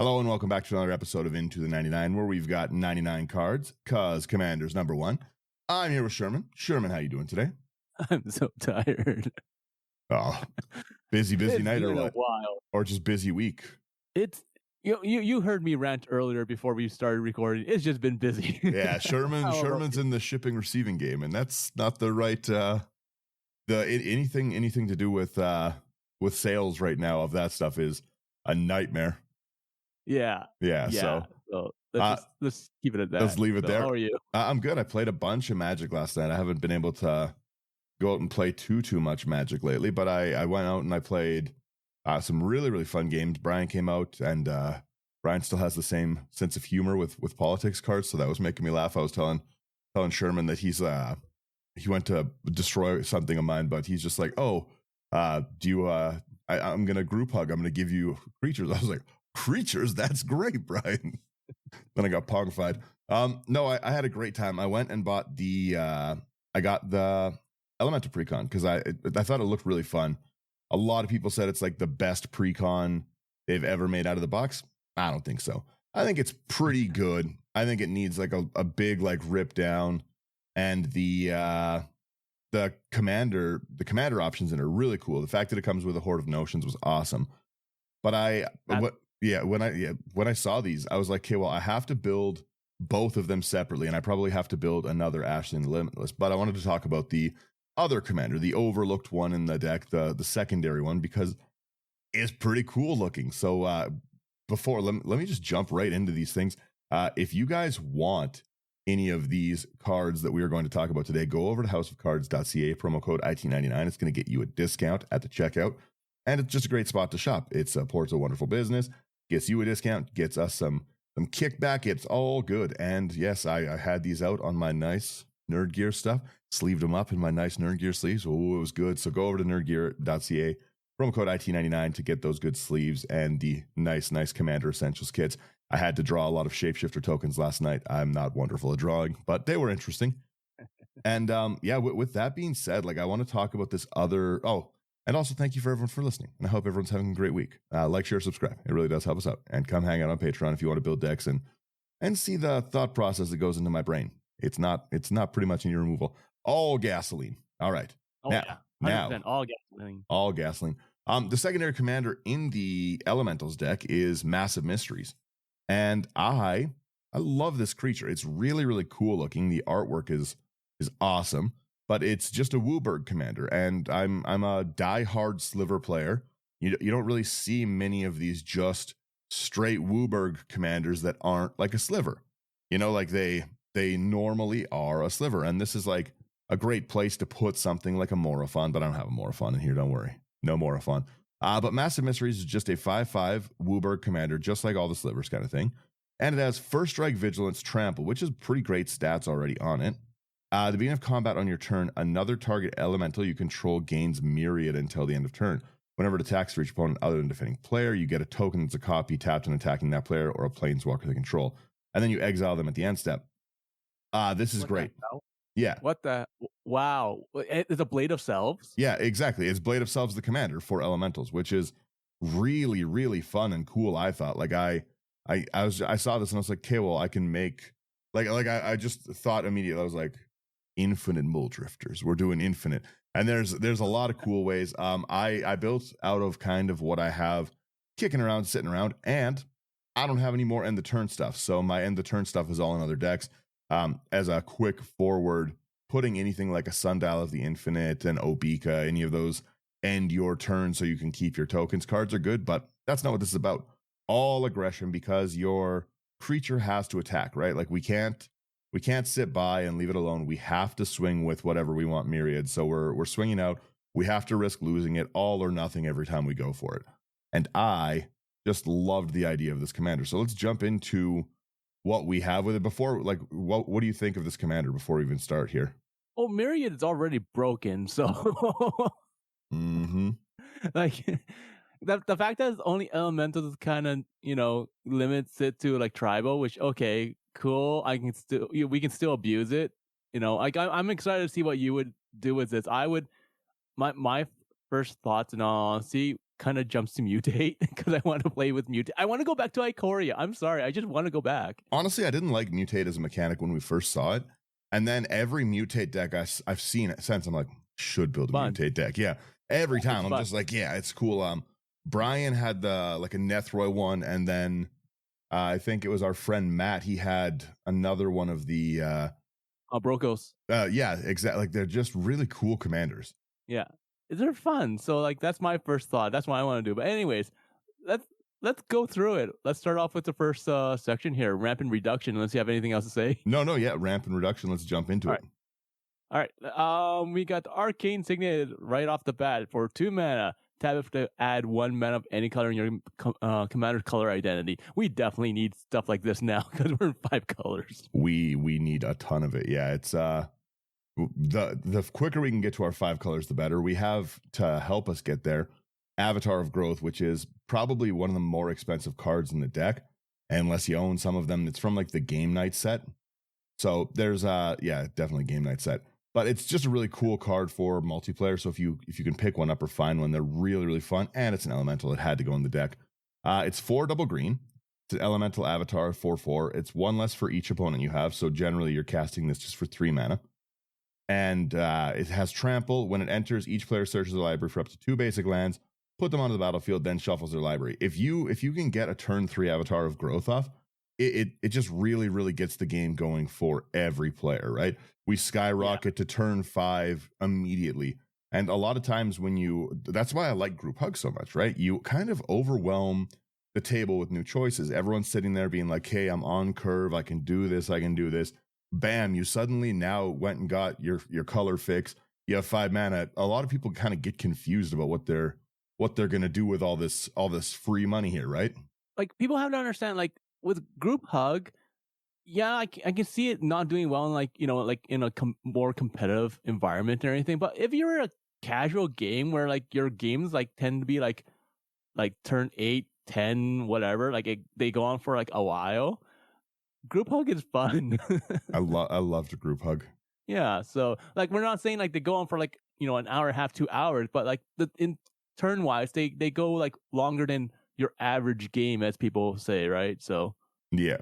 Hello and welcome back to another episode of Into the 99, where we've got 99 cards, cause Commander's number one. I'm here with Sherman. Sherman, how you doing today? I'm so tired. Oh, busy night or what? While. Or just busy week? It's you heard me rant earlier before we started recording. It's just been busy. Yeah, Sherman's in the shipping receiving game, and that's not the right anything to do with sales right now of that stuff is a nightmare. Yeah. So let's keep it at that. Let's leave it there. How are you? I'm good. I played a bunch of Magic last night. I haven't been able to go out and play too much Magic lately, but I went out and I played some really fun games. Brian came out, and Brian still has the same sense of humor with politics cards, so that was making me laugh. I was telling Sherman that he went to destroy something of mine, but he's just like, I'm gonna group hug. I'm gonna give you creatures. I was like, creatures? That's great, Brian. Then I got pogfied. No, I had a great time. I went and bought I got the Elemental Precon because I thought it looked really fun. A lot of people said it's like the best Precon they've ever made out of the box. I don't think so. I think it's pretty good. I think it needs like a big like rip down, and the commander options in it are really cool. The fact that it comes with a Horde of Notions was awesome. But when I saw these, I was like, okay, well, I have to build both of them separately, and I probably have to build another Ashley and Limitless. But I wanted to talk about the other commander, the overlooked one in the deck, the secondary one, because it's pretty cool looking. So let me just jump right into these things. If you guys want any of these cards that we are going to talk about today, go over to houseofcards.ca, promo code IT99. It's going to get you a discount at the checkout. And it's just a great spot to shop. It supports a wonderful business, gets you a discount, gets us some kickback. It's all good. And yes, I had these out on my nice Nerd Gear stuff, sleeved them up in my nice Nerd Gear sleeves. Oh, it was good. So go over to nerdgear.ca, promo code IT99 to get those good sleeves and the nice Commander Essentials kits. I had to draw a lot of Shapeshifter tokens last night. I'm not wonderful at drawing, but they were interesting. And with that being said, like I want to talk about this other... And also, thank you for everyone for listening. And I hope everyone's having a great week. Like, share, subscribe. It really does help us out. And come hang out on Patreon if you want to build decks and see the thought process that goes into my brain. It's not pretty much any removal. All gasoline. All right. Now, all gasoline. All gasoline. The secondary commander in the Elementals deck is Massive Mysteries. And I love this creature. It's really cool looking. The artwork is awesome. But it's just a Wooburg commander, and I'm a diehard Sliver player. You don't really see many of these just straight Wooburg commanders that aren't like a Sliver. You know, like they normally are a Sliver, and this is like a great place to put something like a Morophon, but I don't have a Morophon in here, don't worry. No Morophon. But Massive Mysteries is just a 5/5 Wooburg commander, just like all the Slivers kind of thing. And it has First Strike, Vigilance, Trample, which is pretty great stats already on it. The beginning of combat on your turn, another target elemental you control gains Myriad until the end of turn. Whenever it attacks for each opponent other than defending player, you get a token that's a copy tapped and attacking that player or a planeswalker they control. And then you exile them at the end step. This is great. Yeah. What the? Wow. It's a Blade of Selves? Yeah, exactly. It's Blade of Selves, the commander for elementals, which is really fun and cool, I thought. Like I saw this and I was like, okay, well, I can make... I just thought immediately, I was like... Infinite Mulldrifters. We're doing infinite, and there's a lot of cool ways. I built out of kind of what I have kicking around, sitting around, and I don't have any more end the turn stuff. So my end the turn stuff is all in other decks. As a quick forward, putting anything like a Sundial of the Infinite and Obika, any of those end your turn so you can keep your tokens cards are good, but that's not what this is about. All aggression, because your creature has to attack, right? Like we can't sit by and leave it alone. We have to swing with whatever we want Myriad. So we're swinging out. We have to risk losing it, all or nothing every time we go for it. And I just loved the idea of this commander. So let's jump into what we have with it before. Like, what do you think of this commander before we even start here? Well, Myriad is already broken, so like the fact that it's only elementals kind of limits it to like tribal, which okay. Cool. We can still abuse it. I'm excited to see what you would do with this. My first thoughts, in all honesty, kind of jumps to mutate because I want to play with mutate. I want to go back to Ikoria. I'm sorry, I just want to go back. Honestly, I didn't like mutate as a mechanic when we first saw it, and then every mutate deck I've seen it since. I'm like, should build a mutate deck. Yeah, every time I'm just like, yeah, it's cool. Brian had the like a Nethroy one, and then I think it was our friend Matt. He had another one of the Brokos. Yeah, exactly. Like they're just really cool commanders. Yeah, they're fun. So like that's my first thought. That's what I want to do. But anyways, let's go through it. Let's start off with the first section here, rampant reduction. Unless you have anything else to say. No, yeah, rampant reduction. Let's jump into it. All right. We got the Arcane Signet right off the bat for 2 mana. Tap it to add 1 mana of any color in your commander's color identity. We definitely need stuff like this now because we're in 5 colors. We need a ton of it. Yeah, it's the quicker we can get to our 5 colors, the better. We have to help us get there Avatar of Growth, which is probably one of the more expensive cards in the deck, unless you own some of them. It's from like the Game Night set. So there's definitely Game Night set. But it's just a really cool card for multiplayer. So if you can pick one up or find one, they're really, really fun. And it's an elemental. It had to go in the deck. It's 4 double green. It's an elemental avatar, 4/4. It's 1 less for each opponent you have. So generally you're casting this just for 3 mana. And it has trample. When it enters, each player searches the library for up to 2 basic lands, put them onto the battlefield, then shuffles their library. If you can get a turn 3 Avatar of Growth off, it just really, really gets the game going for every player, right? We skyrocket to turn 5 immediately. And a lot of times that's why I like group hug so much, right? You kind of overwhelm the table with new choices. Everyone's sitting there being like, hey, I'm on curve. I can do this. Bam, you suddenly now went and got your color fix. You have 5 mana. A lot of people kind of get confused about what they're going to do with all this free money here, right? Like people have to understand, like with group hug, yeah, I can see it not doing well in like in a more competitive environment or anything. But if you're a casual game where like your games like tend to be like turn 8, 10, whatever, like they go on for like a while, group hug is fun. I loved group hug. Yeah, so like we're not saying like they go on for like an hour and a half, 2 hours, but like in turn wise they go like longer than your average game, as people say, right? So yeah.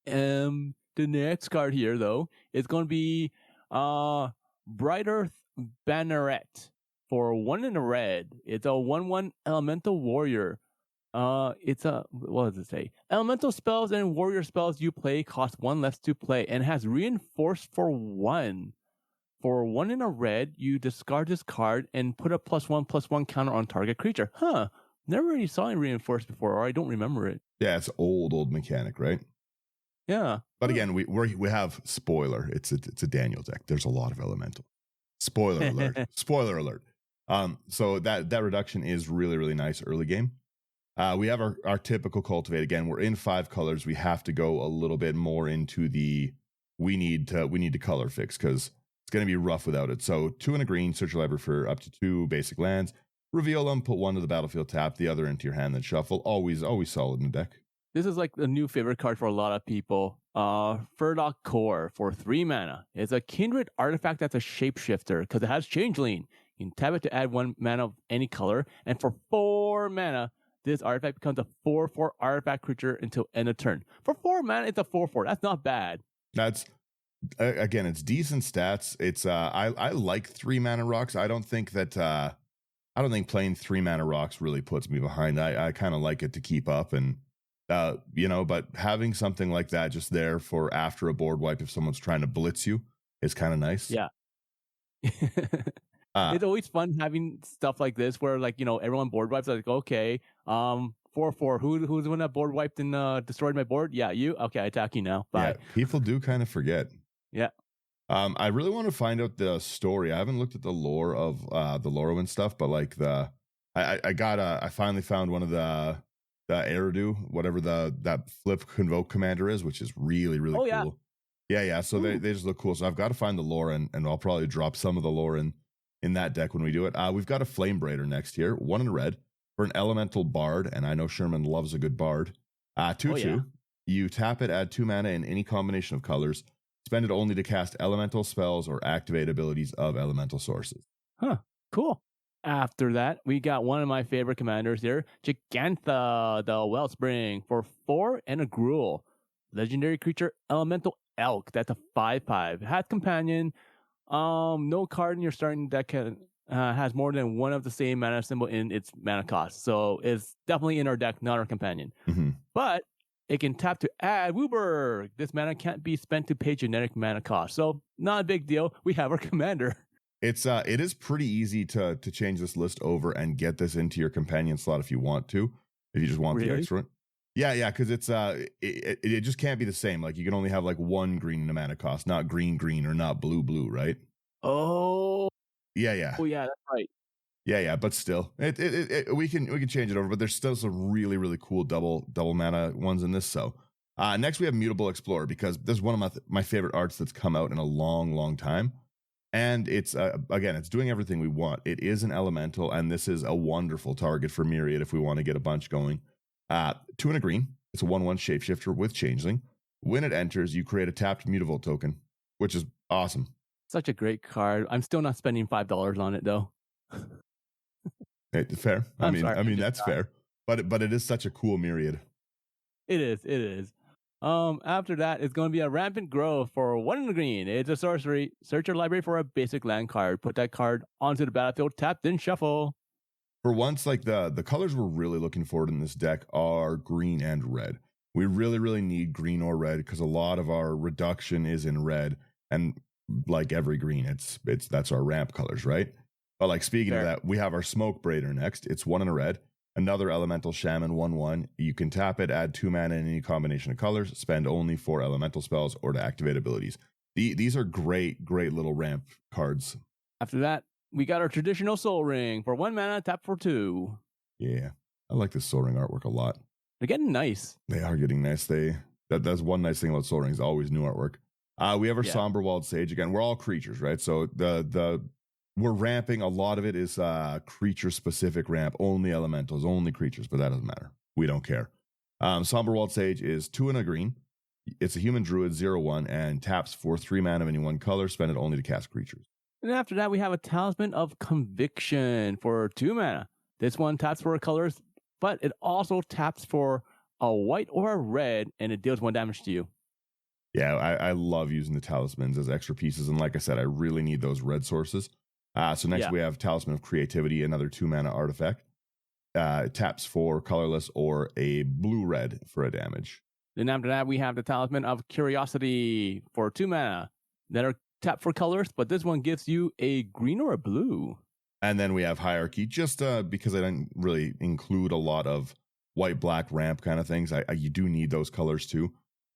The next card here though is going to be Bright Earth Banneret for 1 in a red. It's a 1/1 elemental warrior. It's a, what does it say? Elemental spells and warrior spells you play cost 1 less to play and has reinforced for 1. For 1 in a red, you discard this card and put a +1/+1 counter on target creature. Huh. Never really saw it reinforced before, or I don't remember it. Yeah, it's old mechanic, right? Yeah. But again, we have spoiler. It's a Daniel deck. There's a lot of elemental. Spoiler alert. Spoiler alert. So that reduction is really, really nice early game. We have our typical cultivate. Again, we're in 5 colors. We have to go a little bit more into the we need to color fix because it's going to be rough without it. So 2 and a green, search your library for up to 2 basic lands. Reveal them, put 1 to the battlefield, tap the other into your hand, then shuffle. Always solid in the deck. This is like a new favorite card for a lot of people. Furlock Core for 3 mana. It's a kindred artifact that's a shapeshifter because it has changeling. You can tap it to add 1 mana of any color, and for 4 mana, this artifact becomes a 4/4 artifact creature until end of turn. For 4 mana, it's a 4/4. That's not bad. That's again, it's decent stats. It's I like 3 mana rocks. I don't think playing 3 mana rocks really puts me behind. I kind of like it to keep up and but having something like that just there for after a board wipe if someone's trying to blitz you is kind of nice. Yeah. It's always fun having stuff like this where like everyone board wipes, like okay 4/4 who's the one that board wiped and destroyed my board? Yeah, you. Okay, I attack you now. Bye. Yeah, people do kind of forget. Yeah. I really want to find out the story. I haven't looked at the lore of the Lorwyn stuff, but like I finally found one of the Eridu, whatever that flip convoke commander is, which is really, really cool. Yeah. So they just look cool. So I've got to find the lore and I'll probably drop some of the lore in that deck when we do it. We've got a Flame Braider next here, 1 in a red for an elemental bard, and I know Sherman loves a good bard. 2/2. You tap it, add 2 mana in any combination of colors. Spend it only to cast elemental spells or activate abilities of elemental sources. Huh. Cool. After that, we got one of my favorite commanders here, Gigantha, the Wellspring, for 4 and a Gruel. Legendary creature, Elemental Elk. That's a 5/5. Has companion. No card in your starting deck has more than one of the same mana symbol in its mana cost. So it's definitely in our deck, not our companion. Mm-hmm. But it can tap to add Wooburg. This mana can't be spent to pay generic mana cost. So not a big deal. We have our commander. It is pretty easy to change this list over and get this into your companion slot if you want to, if you just want the extra. Yeah, because it's it just can't be the same. Like you can only have like one green in a mana cost, not green or not blue, right? Oh. Yeah. Oh yeah, that's right. Yeah, but still, we can change it over. But there's still some really cool double mana ones in this. So next we have Mutable Explorer, because this is one of my favorite arts that's come out in a long time. And it's, again, it's doing everything we want. It is an elemental, and this is a wonderful target for Myriad if we want to get a bunch going. 2 and a green. It's a 1/1 shapeshifter with changeling. When it enters, you create a tapped mutable token, which is awesome. Such a great card. I'm still not spending $5 on it, though. Fair. I mean that's fair. But it is such a cool Myriad. It is. After that, it's going to be a Rampant Growth for 1 in the green. It's a sorcery. Search your library for a basic land card. Put that card onto the battlefield, tap, then shuffle. For once, like the colors we're really looking forward in this deck are green and red. We really need green or red because a lot of our reduction is in red, and like every green, that's our ramp colors, right? But like speaking of that, we have our Smoke Braider next. It's 1 in a red. Another Elemental Shaman, 1/1. You can tap it, add 2 mana in any combination of colors, spend only 4 elemental spells or to activate abilities. These are great little ramp cards. After that, we got our traditional Soul Ring for 1 mana, tap for 2. Yeah, I like this Soul Ring artwork a lot. They're getting nice. They are getting nice. That's one nice thing about Soul Rings, always new artwork. We have our Somber Walled Sage. Again, we're all creatures, right? So we're ramping. A lot of it is creature specific ramp, only elementals, only creatures, but that doesn't matter. We don't care. Somber Walled Sage is 2 and a green. It's a human druid, 0/1, and taps for 3 mana of any one color. Spend it only to cast creatures. And after that, we have a Talisman of Conviction for 2 mana. This one taps for colors, but it also taps for a white or a red, and it deals 1 damage to you. Yeah, I love using the talismans as extra pieces, and like I said, I really need those red sources. So next we have Talisman of Creativity, another 2 mana artifact. It taps for colorless or a blue-red for a damage. Then after that, we have the Talisman of Curiosity for 2 mana that are tapped for colors, but this one gives you a green or a blue. And then we have Hierarchy, just because I didn't really include a lot of white-black ramp kind of things. You do need those colors too.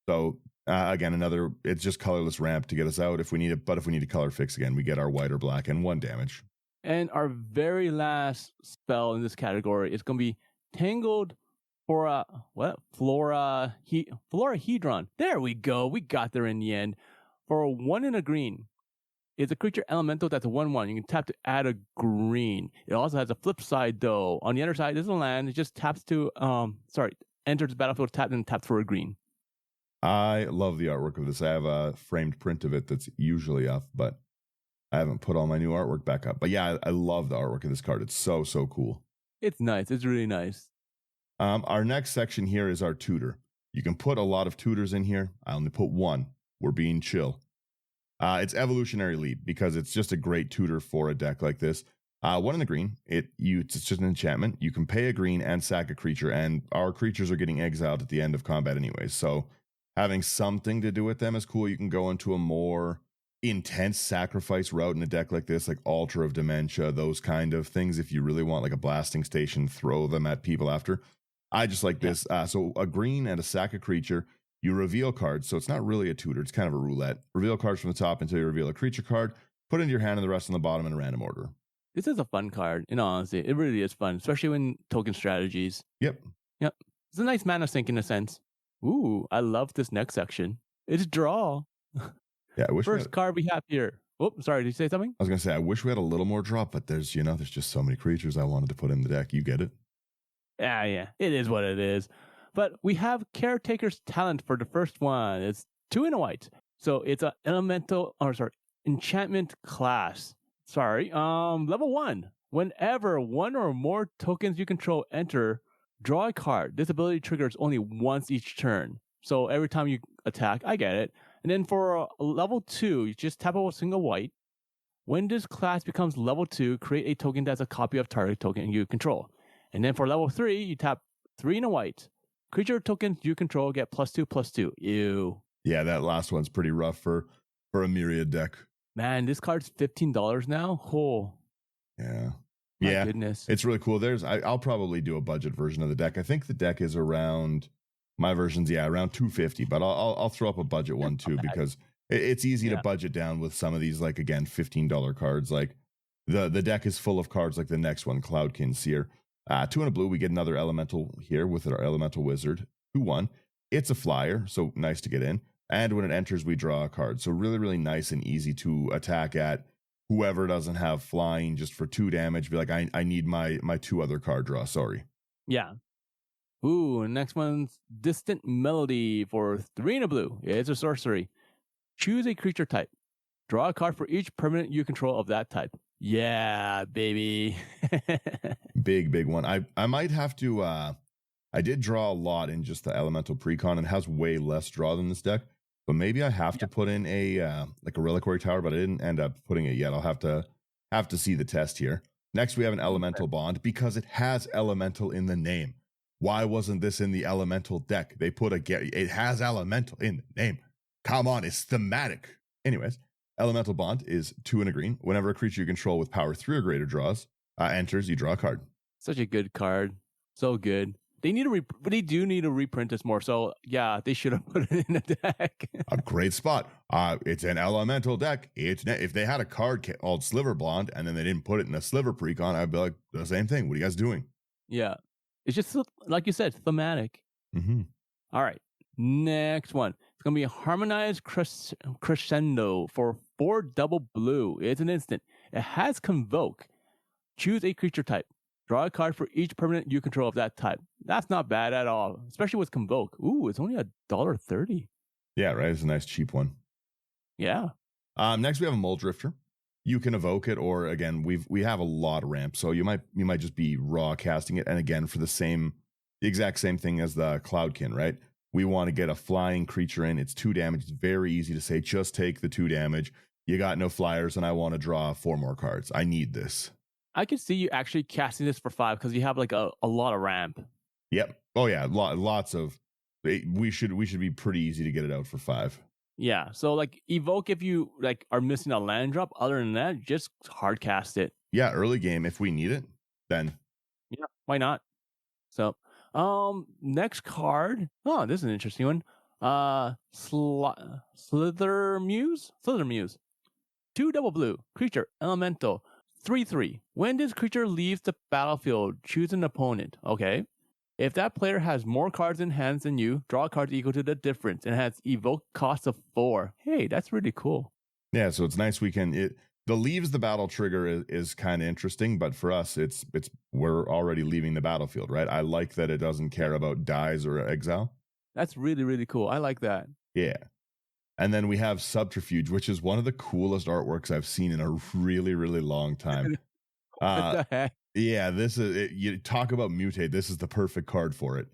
So again, it's just colorless ramp to get us out if we need it. But if we need a color fix again, we get our white or black and 1 damage. And our very last spell in this category is going to be Tangled Florahedron. There we go. We got there in the end. For 1 in a green, it's a creature elemental that's a 1/1. You can tap to add a green. It also has a flip side though. On the other side, this is a land. It just taps to enters the battlefield, tap and taps for a green. I love the artwork of this. I have a framed print of it that's usually up, but I haven't put all my new artwork back up. But yeah, I love the artwork of this card. It's so cool. It's nice. It's really nice. Our next section here is our tutor. You can put a lot of tutors in here. I only put 1. We're being chill. It's Evolutionary Leap because it's just a great tutor for a deck like this. 1 in the green. It's just an enchantment. You can pay a green and sack a creature, and our creatures are getting exiled at the end of combat anyways. So having something to do with them is cool. You can go into a more intense sacrifice route in a deck like this, like Altar of Dementia, those kind of things. If you really want like a blasting station, throw them at people after. I just like this. So a green and a sack a creature. You reveal cards, so it's not really a tutor. It's kind of a roulette. Reveal cards from the top until you reveal a creature card. Put it into your hand and the rest on the bottom in a random order. This is a fun card, in all honesty. It really is fun, especially when token strategies. Yep. It's a nice mana sink in a sense. Ooh, I love this next section. It's draw. Yeah, I wish First card we have here. Oh, sorry, did you say something? I was going to say, I wish we had a little more drop, but there's just so many creatures I wanted to put in the deck. You get it? Yeah. It is what it is. But we have Caretaker's Talent for the first one. It's 2 and a white. So it's an enchantment class. Level 1. Whenever one or more tokens you control enter, draw a card. This ability triggers only once each turn. So every time you attack, I get it. And then for level 2, you just tap out a single white. When this class becomes level 2, create a token that's a copy of target token you control. And then for level 3, you tap 3 and a white. Creature tokens you control get +2/+2. Ew. Yeah, that last one's pretty rough for a Myriad deck. Man, this card's $15 now. Oh, Yeah. my goodness. It's really cool. I'll probably do a budget version of the deck. I think the deck is around, my version's around $250, but I'll throw up a budget one too, because it's easy to budget down with some of these, like, again, $15 cards. Like the deck is full of cards like the next one, Cloudkin Seer. 2 and a blue, we get another elemental here with our elemental wizard. 2/1. It's a flyer, so nice to get in. And when it enters, we draw a card. So really, really nice and easy to attack at. Whoever doesn't have flying, just for 2 damage, be like, I need my 2 other card draw. Sorry. Yeah. Ooh, next one's Distant Melody for 3 and a blue. It's a sorcery. Choose a creature type. Draw a card for each permanent you control of that type. Yeah, baby. Big one. I might have to, I did draw a lot in just the elemental precon, and has way less draw than this deck. But maybe I have to put in a like a reliquary tower, but I didn't end up putting it yet. I'll have to see the test here. Next, we have an elemental bond, because it has elemental in the name. Why wasn't this in the elemental deck? They put it has elemental in the name. Come on, it's thematic. Anyways, elemental bond is 2 and a green. Whenever a creature you control with power 3 or greater enters, you draw a card. Such a good card. So good. They do need to reprint this more. So yeah, they should have put it in a deck. A great spot. It's an elemental deck. If they had a card called Sliver Blonde and then they didn't put it in a Sliver precon, I'd be like, the same thing. What are you guys doing? Yeah, it's just like you said, thematic. Mm-hmm. All right, next one. It's gonna be Harmonized Crescendo for 4 double blue. It's an instant. It has Convoke. Choose a creature type. Draw a card for each permanent you control of that type. That's not bad at all, especially with Convoke. Ooh, it's only $1.30. Yeah, right. It's a nice cheap one. Yeah. Next we have a Mole Drifter. You can evoke it, or again, we have a lot of ramps, so you might just be raw casting it. And again, for the exact same thing as the Cloudkin, right? We want to get a flying creature in. It's 2 damage. It's very easy to say, just take the 2 damage. You got no flyers, and I want to draw 4 more cards. I need this. I could see you actually casting this for 5 because you have like a lot of ramp. Yep. Oh yeah, lots of. We should be pretty easy to get it out for 5. Yeah. So like evoke if you like are missing a land drop. Other than that, just hard cast it. Yeah, early game if we need it, then. Yeah, why not? So, next card. Oh, this is an interesting one. Slither Muse. 2 double blue creature elemental. 3/3. When this creature leaves the battlefield, choose an opponent. Okay. If that player has more cards in hands than you, draw cards equal to the difference and has evoke cost of 4. Hey, that's really cool. Yeah, so it's nice. The leaves the battle trigger is kind of interesting, but for us, we're already leaving the battlefield, right? I like that it doesn't care about dies or exile. That's really, really cool. I like that. Yeah. And then we have Subterfuge, which is one of the coolest artworks I've seen in a really, really long time. What the heck? Yeah, this is it. You talk about mutate. This is the perfect card for it.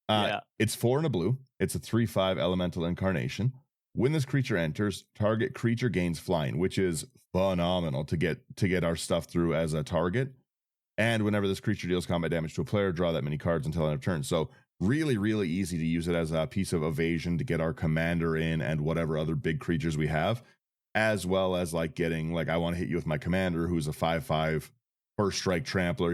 Yeah. It's 4 and a blue. It's a 3/5 elemental incarnation. When this creature enters, target creature gains flying, which is phenomenal to get our stuff through as a target. And whenever this creature deals combat damage to a player, draw that many cards until end of turn. So really, really easy to use it as a piece of evasion to get our commander in and whatever other big creatures we have, as well as like getting, like, I want to hit you with my commander, who's a 5/5 first strike trampler.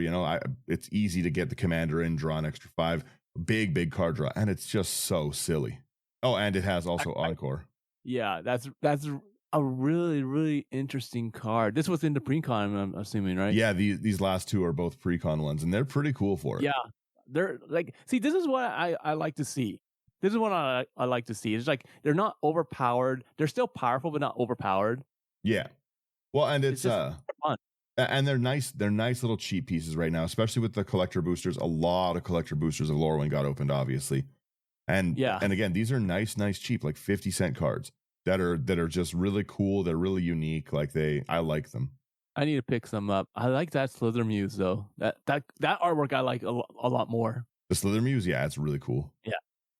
It's easy to get the commander in, draw an extra 5, big card draw, and it's just so silly. Oh, and it has also Encore. Yeah, that's a really, really interesting card. This was in the precon, I'm assuming, right? Yeah, these last 2 are both precon ones, and they're pretty cool for it. Yeah. They're like, see, this is what I like to see. This is what I like to see. It's like they're not overpowered. They're still powerful, but not overpowered. Yeah. Well, and it's just fun. And they're nice little cheap pieces right now, especially with the collector boosters. A lot of collector boosters of Lorwyn got opened, obviously. And again, these are nice cheap, like 50-cent cards that are just really cool. They're really unique. Like I like them. I need to pick some up. I like that Slither Muse though. That artwork I like a lot more. The Slither Muse, yeah, it's really cool. Yeah.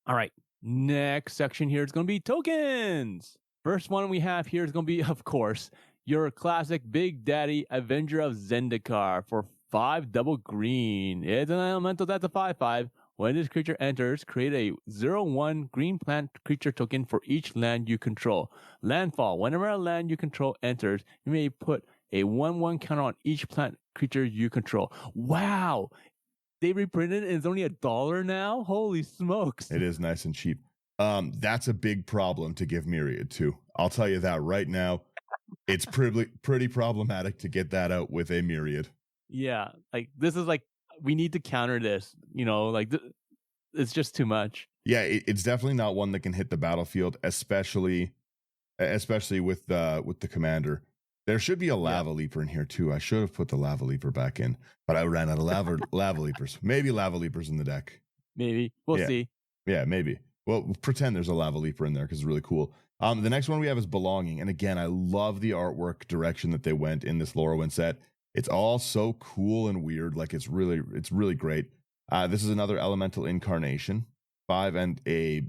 All right. Next section here is going to be tokens. First one we have here is going to be, of course, your classic Big Daddy Avenger of Zendikar for 5 double green. It's an elemental that's a 5/5. When this creature enters, create a 0/1 green plant creature token for each land you control. Landfall. Whenever a land you control enters, you may put a 1/1 counter on each plant creature you control. Wow! They reprinted it and it's only $1 now? Holy smokes. It is nice and cheap. That's a big problem to give Myriad to. I'll tell you that right now. It's pretty problematic to get that out with a Myriad. Yeah, like this is like we need to counter this. You know, like it's just too much. Yeah, it's definitely not one that can hit the battlefield, especially with the commander. There should be a Lava Leaper in here too. I should have put the Lava Leaper back in, but I ran out of Lava Leapers. Maybe Lava Leapers in the deck. Maybe. We'll see. Yeah, maybe. Well, pretend there's a Lava Leaper in there because it's really cool. The next one we have is Belonging. And again, I love the artwork direction that they went in this Lorwyn set. It's all so cool and weird. Like it's really great. This is another elemental incarnation. 5 and a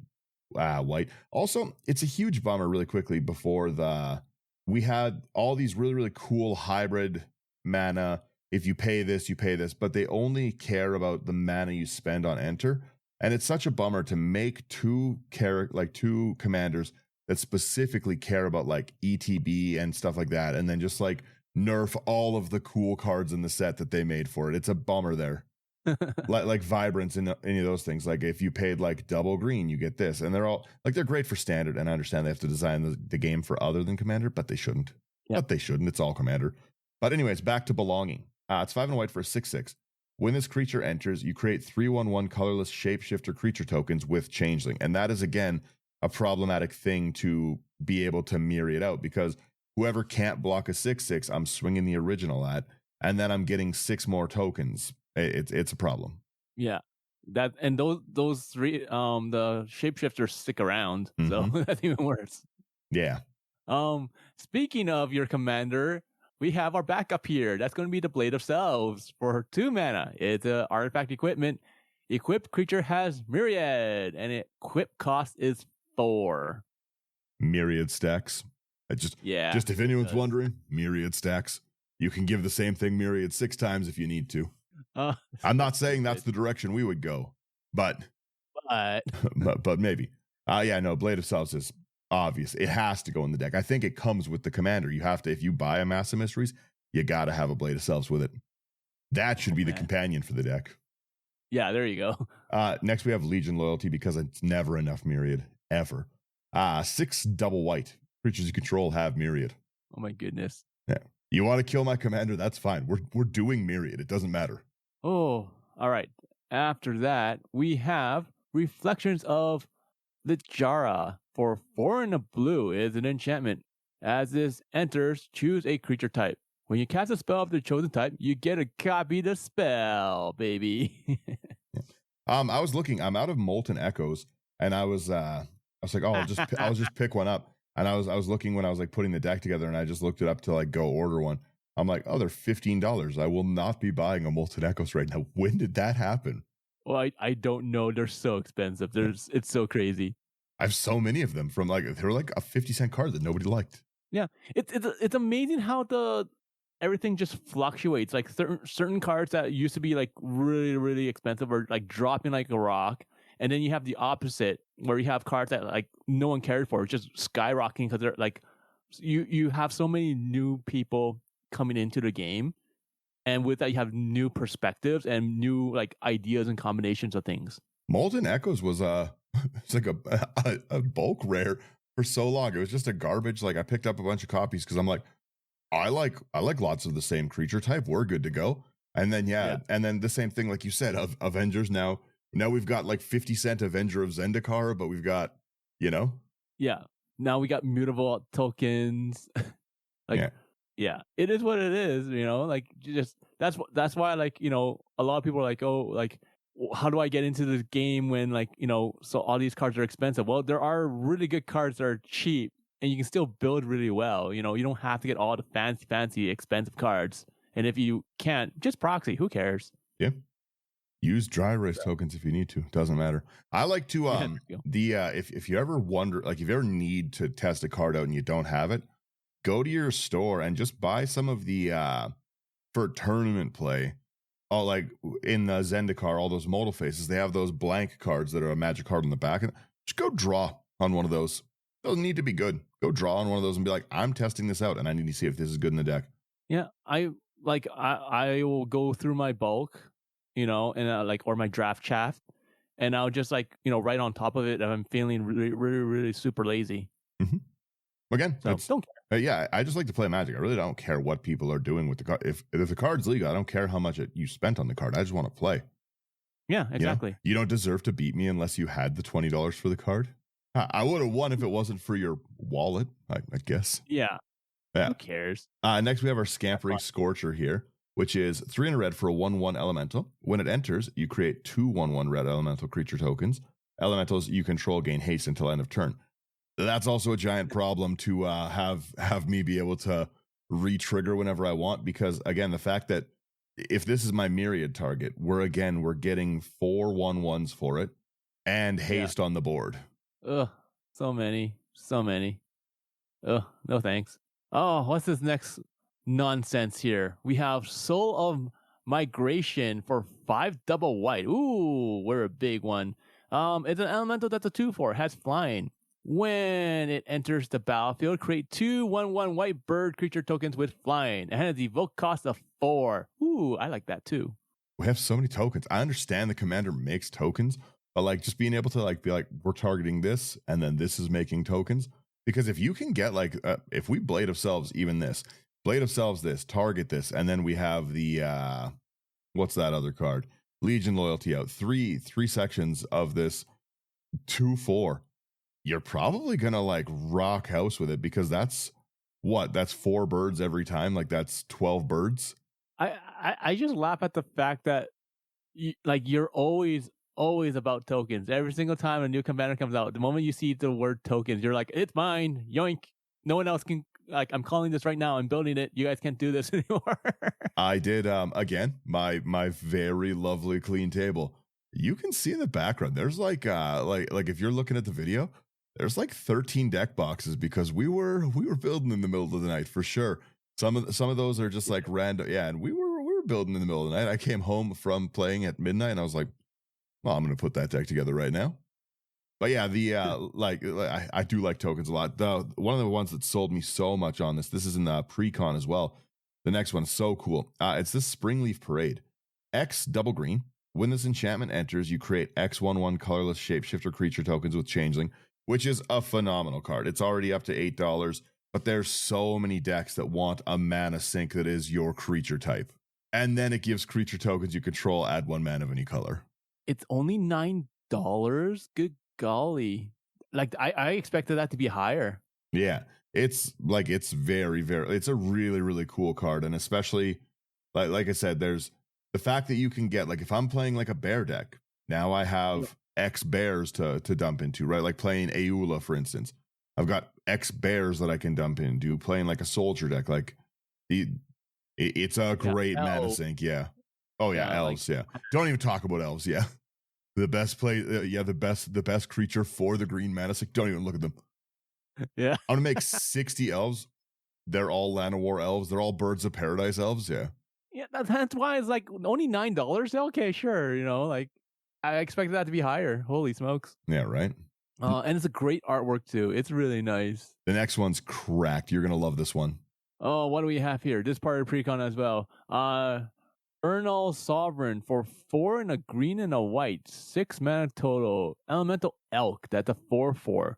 white. Also, it's a huge bummer really quickly before we had all these really, really cool hybrid mana. If you pay this, but they only care about the mana you spend on enter. And it's such a bummer to make two commanders that specifically care about like ETB and stuff like that, and then just like nerf all of the cool cards in the set that they made for it. It's a bummer there. like Vibrance and any of those things. Like if you paid like double green, you get this. And they're all like, they're great for standard. And I understand they have to design the game for other than commander, but they shouldn't. Yep. But they shouldn't. It's all commander. But anyways, back to Belonging. It's 5 and white for a 6/6. When this creature enters, you create 3/1 colorless shapeshifter creature tokens with Changeling. And that is, again, a problematic thing to be able to Myriad out, because whoever can't block a 6/6, I'm swinging the original at, and then I'm getting 6 more tokens. It's a problem. Yeah. That and those 3 the shapeshifters stick around. So that's even worse. Yeah. Speaking of your commander, we have our backup here. That's going to be the Blade of Selves for 2 mana. It's an artifact equipment. Equipped creature has Myriad, and equip cost is 4. Myriad stacks. Just if anyone's wondering, Myriad stacks. You can give the same thing Myriad 6 times if you need to. I'm not saying that's the direction we would go, but maybe. Blade of Selves is obvious. It has to go in the deck. I think it comes with the commander. You have to, if you buy a Mass of Mysteries, you got to have a Blade of Selves with it. That should be the companion for the deck. Yeah, there you go. Next we have Legion Loyalty, because it's never enough Myriad, ever. 6 double white. Creatures you control have Myriad. Oh my goodness. Yeah. You want to kill my commander? That's fine. We're doing Myriad. It doesn't matter. Oh, all right. After that, we have Reflections of Littjara for 4 and a blue. Is an enchantment. As this enters, choose a creature type. When you cast a spell of the chosen type, you get to copy the spell, baby. I was looking. I'm out of Molten Echoes, and I was like, oh, I'll just pick one up. And I was looking when I was like putting the deck together, and I just looked it up to like go order one. I'm like, oh, they're $15. I will not be buying a Molten Echoes right now. When did that happen? Well, I don't know. They're so expensive. It's so crazy. I have so many of them from they were like a 50-cent card that nobody liked. Yeah, it's amazing how everything just fluctuates. Like certain cards that used to be like really, really expensive are like dropping like a rock. And then you have the opposite, where you have cards that like no one cared for, just skyrocketing because they're like you have so many new people coming into the game, and with that you have new perspectives and new like ideas and combinations of things. Molten Echoes was it's like a bulk rare for so long. It was just a garbage. Like I picked up a bunch of copies because I'm like, I like lots of the same creature type. We're good to go. And then and then the same thing like you said of Avengers now. Now we've got like 50-cent Avenger of Zendikar, but we've got, Yeah. Now we got mutable tokens. Yeah, it is what it is, like just that's why like, a lot of people are like, oh, like how do I get into this game when like, so all these cards are expensive? Well, there are really good cards that are cheap and you can still build really well. You don't have to get all the fancy, expensive cards. And if you can't, just proxy. Who cares? Yeah. Use dry erase tokens if you need to. Doesn't matter. I like to if you ever wonder, like if you ever need to test a card out and you don't have it, go to your store and just buy some of the for tournament play. All like in the Zendikar, all those modal faces, they have those blank cards that are a magic card on the back. And just go draw on one of those. Doesn't need to be good. Go draw on one of those and be like, I'm testing this out and I need to see if this is good in the deck. Yeah, I will go through my bulk, and or my draft shaft, and I'll just right on top of it if I'm feeling really, really, really super lazy. Mm-hmm. Again, so don't care. Yeah, I just like to play Magic. I really don't care what people are doing with the card. If the card's legal, I don't care how much you spent on the card. I just want to play. Yeah, exactly. You don't deserve to beat me unless you had the $20 for the card. I would have won if it wasn't for your wallet, I guess. Yeah. Who cares? Next, we have our Scampering Scorcher here, which is 3 red for a 1/1 elemental. When it enters, you create 2 1/1 red elemental creature tokens. Elementals you control gain haste until end of turn. That's also a giant problem to have me be able to re-trigger whenever I want, because again, the fact that if this is my Myriad target, we're getting 4 1/1s for it and haste on the board. Ugh, so many. Ugh, no thanks. Oh, what's this next nonsense here? We have Soul of Migration for 5 double white. Ooh, we're a big one. It's an elemental that's a 2/4, has flying. When it enters the battlefield, create 2 1/1 white bird creature tokens with flying. It has evoke cost of 4. Ooh, I like that too. We have so many tokens. I understand the commander makes tokens, but like just being able to be like, we're targeting this and then this is making tokens. Because if you can get if we Blade of Selves, even this, Blade of Selves this, target this, and then we have the, what's that other card? Legion Loyalty out. Three sections of this 2/4. You're probably going to rock house with it, because that's 4 birds every time. That's 12 birds. I just laugh at the fact that you're always about tokens. Every single time a new commander comes out, the moment you see the word tokens, you're like, it's mine, yoink. No one else can, I'm calling this right now, I'm building it, you guys can't do this anymore. I did again, my very lovely clean table. You can see in the background there's like if you're looking at the video, there's 13 deck boxes, because we were building in the middle of the night for sure. Some of those are just random, and we were building in the middle of the night. I came home from playing at midnight and I was like, well, I'm going to put that deck together right now. But yeah, I do like tokens a lot. One of the ones that sold me so much on this is in the pre-con as well. The next one's so cool. It's this Springleaf Parade. X double green. When this enchantment enters, you create X 1/1 colorless shapeshifter creature tokens with Changeling, which is a phenomenal card. It's already up to $8, but there's so many decks that want a mana sink that is your creature type. And then it gives creature tokens you control, add 1 mana of any color. It's only $9. Good golly. I expected that to be higher. Yeah. It's very, very, it's a really, really cool card. And especially like I said, there's the fact that you can get, if I'm playing a bear deck, now I have X bears to dump into, right? Like playing Eula, for instance. I've got X bears that I can dump into. Playing a soldier deck, it's a great mana sink. Yeah. Oh yeah, elves. Yeah. Don't even talk about elves. Yeah. The best play. The best creature for the green mana sink. Don't even look at them. Yeah. I'm gonna make 60 elves. They're all Land of War elves. They're all Birds of Paradise elves. Yeah. Yeah. That's why it's only $9. Okay, sure. I expected that to be higher. Holy smokes. Yeah. Right. And it's a great artwork too. It's really nice. The next one's cracked. You're gonna love this one. Oh, what do we have here? This part of pre-con as well. Ernal Sovereign for 4 and a green and a white, 6 mana total. Elemental Elk. That's a 4/4.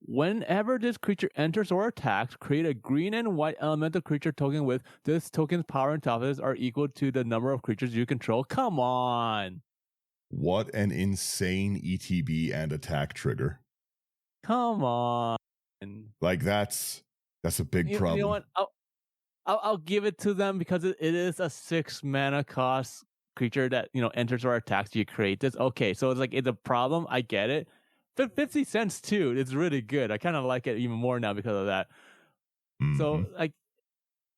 Whenever this creature enters or attacks, create a green and white elemental creature token with this token's power and toughness are equal to the number of creatures you control. Come on. What an insane ETB and attack trigger. Come on. That's a big problem. You know what? I'll give it to them because it is a 6 mana cost creature that enters or attacks. You create this. Okay, so it's a problem. I get it, 50 cents too. It's really good. I kind of like it even more now because of that. So like,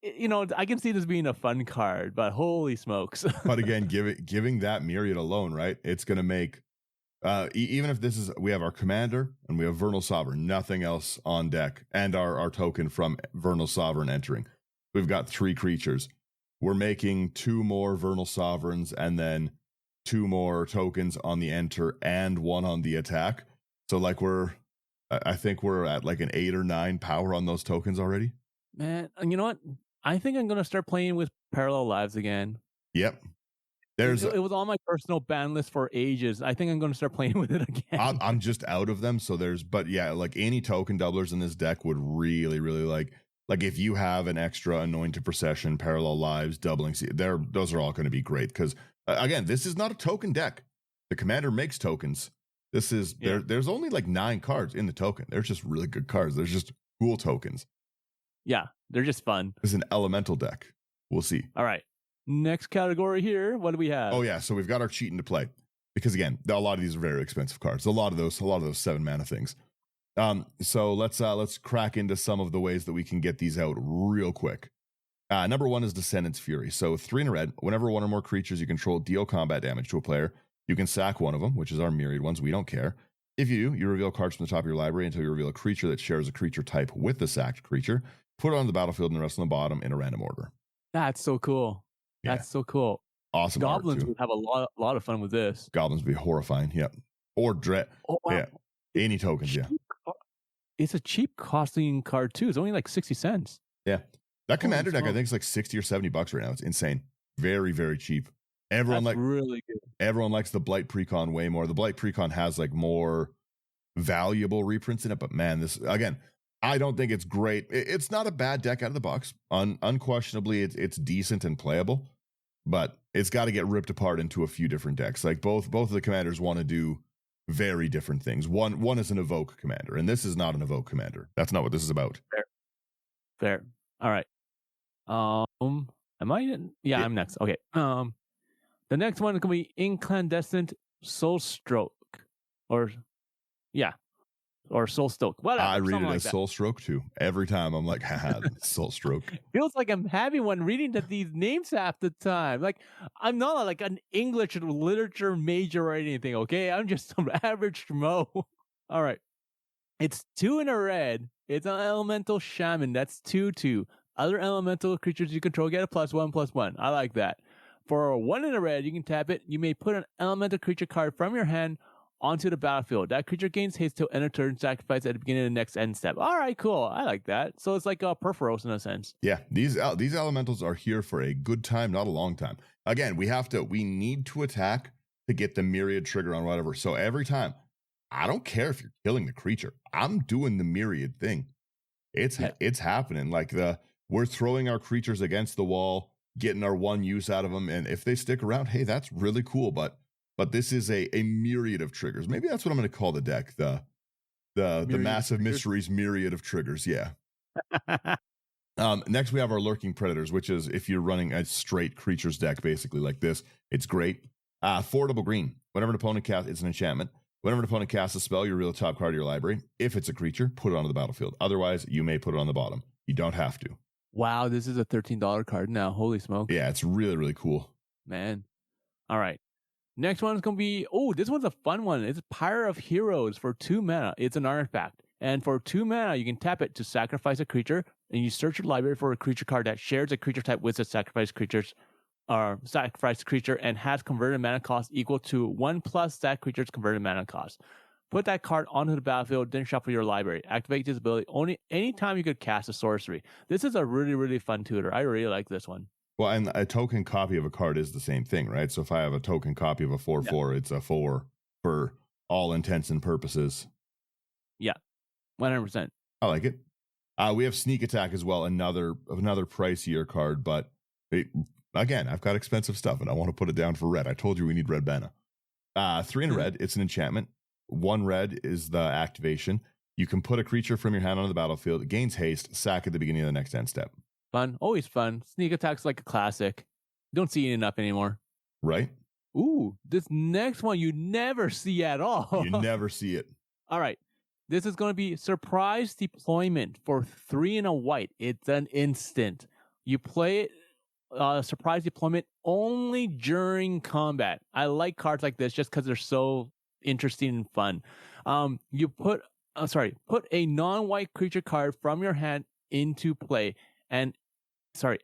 I can see this being a fun card, but holy smokes. But again, giving that Myriad alone, right? It's going to make, even if we have our commander and we have Vernal Sovereign, nothing else on deck, and our token from Vernal Sovereign entering. We've got 3 creatures. We're making 2 more Vernal Sovereigns and then 2 more tokens on the enter and 1 on the attack. So like I think we're at like an 8 or 9 power on those tokens already. Man, and you know what? I think I'm going to start playing with Parallel Lives again. Yep. It was on my personal ban list for ages. I think I'm going to start playing with it again. I'm just out of them. So but yeah, like any token doublers in this deck would really, really like if you have an extra Anointed Procession, Parallel Lives, doubling, those are all going to be great. Because again, this is not a token deck. The commander makes tokens. This is, there's only like 9 cards in the token. They're just really good cards. There's just cool tokens. Yeah, they're just fun. It's an elemental deck. We'll see. All right. Next category here. What do we have? Oh yeah, so we've got our cheat into play, because again, a lot of these are very expensive cards. A lot of those 7 mana things. So let's crack into some of the ways that we can get these out real quick. Number 1 is Descendant's Fury. So 3 in a red. Whenever 1 or more creatures you control deal combat damage to a player, you can sack one of them, which is our Myriad ones. We don't care. If you do, you reveal cards from the top of your library until you reveal a creature that shares a creature type with the sacked creature. Put it on the battlefield and the rest on the bottom in a random order. That's so cool. Yeah. That's so cool. Awesome. Goblins would have a lot of fun with this. Goblins would be horrifying. Yep. Or Dread. Oh, wow. Yeah. Any tokens. Yeah. It's a cheap costing card too. It's only like 60 cents. Yeah. That commander deck, I think, is like $60 or $70 right now. It's insane. Very, very cheap. That's really good. Everyone likes the Blight Precon way more. The Blight Precon has like more valuable reprints in it, but man, this again, I don't think it's great. It's not a bad deck out of the box. Unquestionably, it's decent and playable, but it's got to get ripped apart into a few different decks. Like both of the commanders want to do very different things. One is an evoke commander, and this is not an evoke commander. That's not what this is about. Fair. All right. Am I? Yeah, I'm next. Okay. The next one is gonna be Incandescent Soul Stroke, or Soul Stoke. Whatever. I read it as Soul Stroke too. Every time I'm like, haha, Soul Stroke. Feels like I'm having one reading these names half the time. Like I'm not like an English literature major or anything. Okay, I'm just some average schmo. All right. It's 2 in a red. It's an elemental shaman. That's 2/2. Other elemental creatures you control get a +1/+1. I like that. For 1 in a red, you can tap it. You may put an elemental creature card from your hand onto the battlefield. That creature gains haste till end of turn, sacrifice at the beginning of the next end step. All right, cool. I like that. So it's like a Perforos in a sense. Yeah, these elementals are here for a good time, not a long time. Again, we need to attack to get the Myriad trigger on whatever. So every time, I don't care if you're killing the creature. I'm doing the Myriad thing. It's happening. Like we're throwing our creatures against the wall, getting our 1 use out of them, and if they stick around, hey, that's really cool. But this is a myriad of triggers. Maybe that's what I'm going to call the deck. The Massive Mysteries Myriad of Triggers. Yeah. Next, we have our Lurking Predators, which is if you're running a straight creatures deck, basically like this, it's great. 4 double green. Whenever an opponent casts, it's an enchantment. Whenever an opponent casts a spell, you reveal the top card of your library. If it's a creature, put it onto the battlefield. Otherwise, you may put it on the bottom. You don't have to. Wow, this is a $13 card now. Holy smoke. Yeah, it's really, really cool. Man. All right. Next one is going to be, this one's a fun one. It's Pyre of Heroes for 2 mana. It's an artifact. And for 2 mana, you can tap it to sacrifice a creature, and you search your library for a creature card that shares a creature type with the sacrificed creatures, or sacrificed creature, and has converted mana cost equal to 1+ that creature's converted mana cost. Put that card onto the battlefield, then shuffle your library. Activate this ability only anytime you could cast a sorcery. This is a really, really fun tutor. I really like this one. Well, and a token copy of a card is the same thing, right? So if I have a token copy of a 4/4, it's a 4 for all intents and purposes. Yeah, 100%. I like it. We have Sneak Attack as well, another pricier card, but again, I've got expensive stuff and I want to put it down for red. I told you we need red mana. 3 in red, it's an enchantment. 1 red is the activation. You can put a creature from your hand on the battlefield. It gains haste, sack at the beginning of the next end step. Fun. Always fun. Sneak Attack's like a classic. Don't see it enough anymore. Right? Ooh, this next one you never see at all. You never see it. All right. This is going to be surprise deployment for 3 and a white. It's an instant. You play it surprise deployment only during combat. I like cards like this just because they're so interesting and fun. You put a non-white creature card from your hand into play, and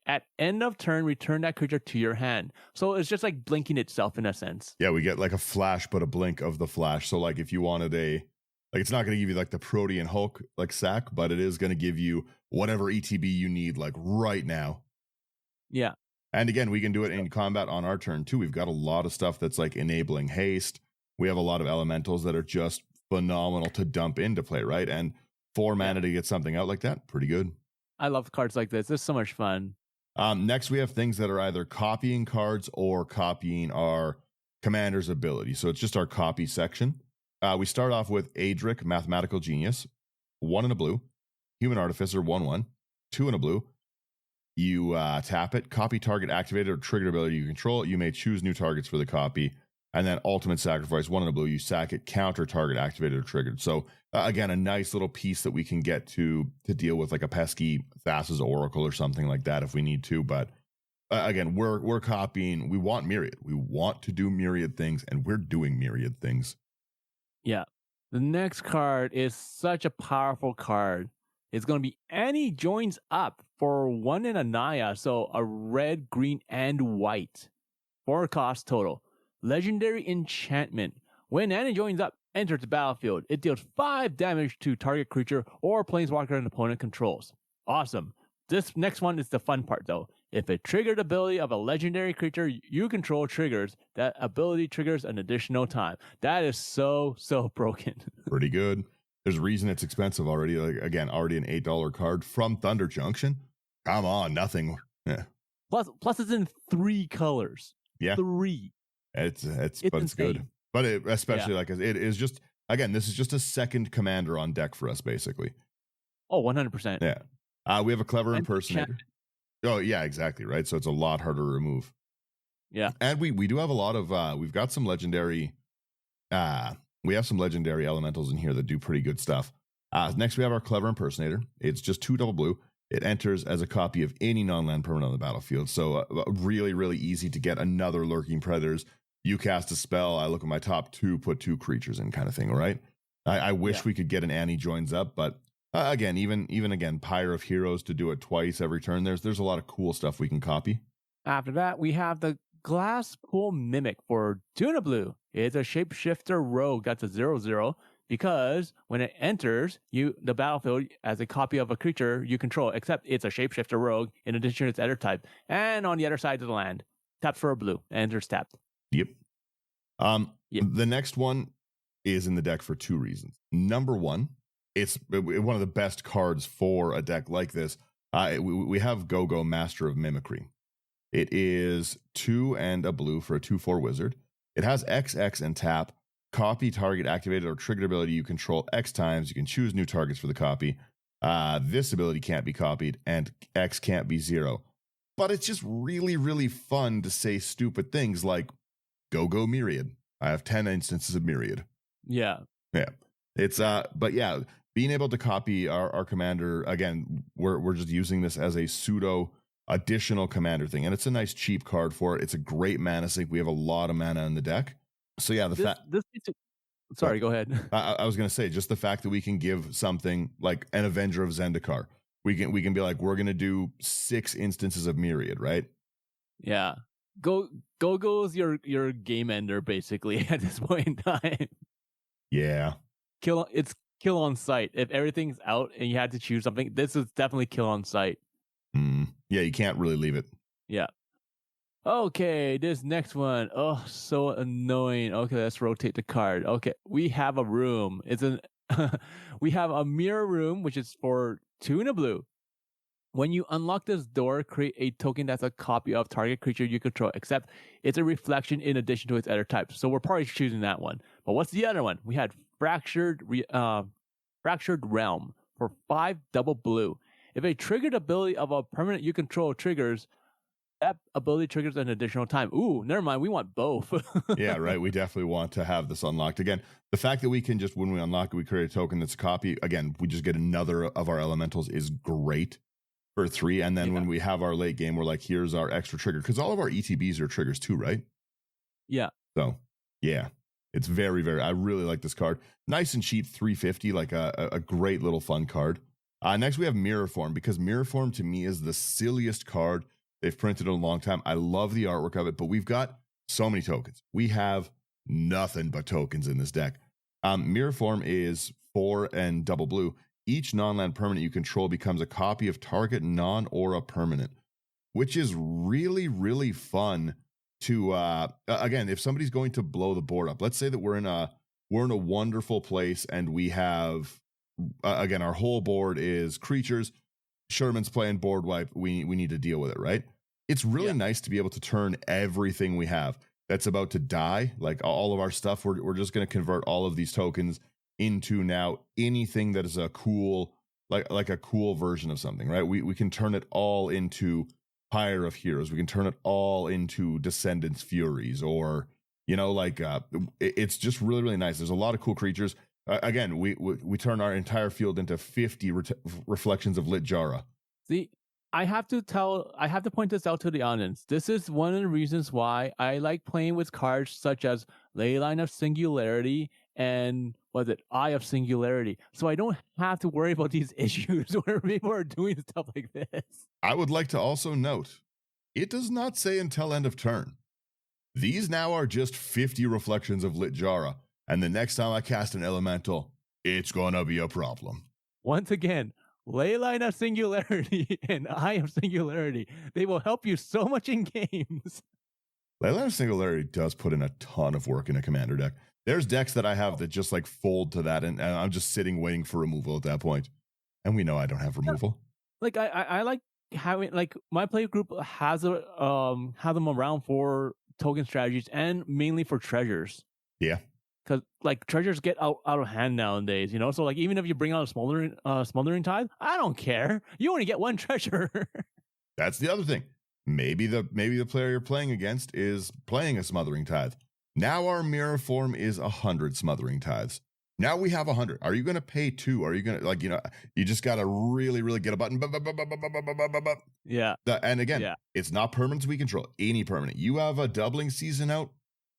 at end of turn, return that creature to your hand. So it's just like blinking itself in a sense. Yeah, we get like a flash, but a blink of the flash. So like if you wanted it's not going to give you like the Protean Hulk like sack, but it is going to give you whatever ETB you need like right now. Yeah. And again, we can do it in combat on our turn too. We've got a lot of stuff that's like enabling haste. We have a lot of elementals that are just phenomenal to dump into play, right? And 4 mana to get something out like that, pretty good. I love cards like this. It's so much fun. Next, we have things that are either copying cards or copying our commander's ability. So it's just our copy section. We start off with Adric, Mathematical Genius, 1 and a blue. Human Artificer, 1/1, 2 and a blue. You tap it, copy target activated or triggered ability you control. You may choose new targets for the copy. And then Ultimate Sacrifice, 1 and a blue. You sack it, counter target activated or triggered. So again, a nice little piece that we can get to deal with like a pesky Thassa's Oracle or something like that if we need to. But again, we're copying. We want Myriad. We want to do Myriad things, and we're doing Myriad things. Yeah. The next card is such a powerful card. It's going to be Annie Joins Up for 1 and a Naya. So a red, green, and white. 4 cost total. Legendary enchantment. When Annie Joins Up enters the battlefield, it deals 5 damage to target creature or planeswalker an opponent controls. Awesome. This next one is the fun part, though. If a triggered ability of a legendary creature you control triggers, that ability triggers an additional time. That is so broken. Pretty good. There's a reason it's expensive already. Like again, already an $8 card from Thunder Junction. Come on, nothing. Yeah. Plus it's in 3 colors. Yeah. 3. It's good. But it, especially like it is just, again, this is just a second commander on deck for us, basically. Oh, 100%. Yeah. We have a Clever Impersonator. Oh, yeah, exactly. Right. So it's a lot harder to remove. Yeah. And we do have a lot of, we've got some legendary, we have some legendary elementals in here that do pretty good stuff. Next, we have our Clever Impersonator. It's just 2 double blue. It enters as a copy of any non-land permanent on the battlefield. So really, really easy to get another Lurking Predators. You cast a spell, I look at my top 2, put 2 creatures in kind of thing, all right? I wish we could get an Annie Joins Up, but again, even Pyre of Heroes to do it twice every turn. There's a lot of cool stuff we can copy. After that, we have the Glasspool Mimic for 2 and a blue. It's a shapeshifter rogue that's a 0/0 because when it enters the battlefield as a copy of a creature you control, except it's a shapeshifter rogue in addition to its other type, and on the other side of the land, taps for a blue, enters tapped. Yep. The next one is in the deck for 2 reasons. Number one, it's one of the best cards for a deck like this. We have Go-Go, Master of Mimicry. It is 2 and a blue for a 2/4 wizard. It has XX and tap. Copy target activated or triggered ability you control X times. You can choose new targets for the copy. This ability can't be copied, and X can't be 0. But it's just really, really fun to say stupid things like Go Myriad. I have 10 instances of Myriad. Yeah. It's but yeah, being able to copy our commander, again, we're just using this as a pseudo additional commander thing, and it's a nice cheap card for it. It's a great mana sink. We have a lot of mana in the deck. So yeah, sorry, go ahead. I was gonna say just the fact that we can give something like an Avenger of Zendikar. We can be like, we're gonna do 6 instances of Myriad, right? Yeah. Go-Go's your game ender basically at this point in time. Yeah. It's kill on sight. If everything's out and you had to choose something, this is definitely kill on sight. Yeah, you can't really leave it. Yeah. Okay, this next one. Oh, so annoying. Okay, let's rotate the card. Okay, we have a room. We have a mirror room, which is for 2 and a blue. When you unlock this door, create a token that's a copy of target creature you control, except it's a reflection in addition to its other types. So we're probably choosing that one. But what's the other one? We had Fractured Realm for 5 double blue. If a triggered ability of a permanent you control triggers, That ability triggers an additional time. Ooh, never mind. We want both. Yeah, right. We definitely want to have this unlocked. Again, the fact that we can just, when we unlock it, we create a token that's a copy. Again, we just get another of our elementals is great for 3. And then when we have our late game, we're like, here's our extra trigger. Because all of our ETBs are triggers too, right? Yeah. So, yeah. It's very, very, I really like this card. Nice and cheap, 350, like a great little fun card. Next, we have Mirror Form, because Mirror Form to me is the silliest card they've printed in a long time. I love the artwork of it, but we've got so many tokens. We have nothing but tokens in this deck. Mirror Form is 4 and double blue. Each non-land permanent you control becomes a copy of target non-aura permanent, which is really, really fun to, again, if somebody's going to blow the board up, let's say that we're in a wonderful place and we have, again, our whole board is creatures. Sherman's playing board wipe. We need to deal with it, right? It's really nice to be able to turn everything we have that's about to die, like all of our stuff. We're just going to convert all of these tokens into now anything that is a cool, like a cool version of something, right? We can turn it all into Pyre of Heroes. We can turn it all into Descendants Furies, or it's just really, really nice. There's a lot of cool creatures. Again, we turn our entire field into 50 reflections of Lit Jara. See, I have to point this out to the audience. This is one of the reasons why I like playing with cards such as Leyline of Singularity and Eye of Singularity. So I don't have to worry about these issues where people are doing stuff like this. I would like to also note, it does not say until end of turn. These now are just 50 reflections of Lit Jara. And the next time I cast an elemental, it's going to be a problem. Once again, Leyline of Singularity and Eye of Singularity. They will help you so much in games. Leyline of Singularity does put in a ton of work in a commander deck. There's decks that I have that just like fold to that, and I'm just sitting waiting for removal at that point. And we know I don't have removal. Like I like having, like, my play group has them around for token strategies and mainly for treasures. Yeah. Because like treasures get out of hand nowadays, you know. So like even if you bring out a smoldering tide, I don't care. You only get one treasure. That's the other thing. Maybe the player you're playing against is playing a smothering tithe. Now our Mirror Form is 100 smothering tithes. Now we have 100. Are you going to pay 2? Are you going to, you just got to really, really get a button. Yeah. And again, it's not permanents we control. Any permanent. You have a doubling season out.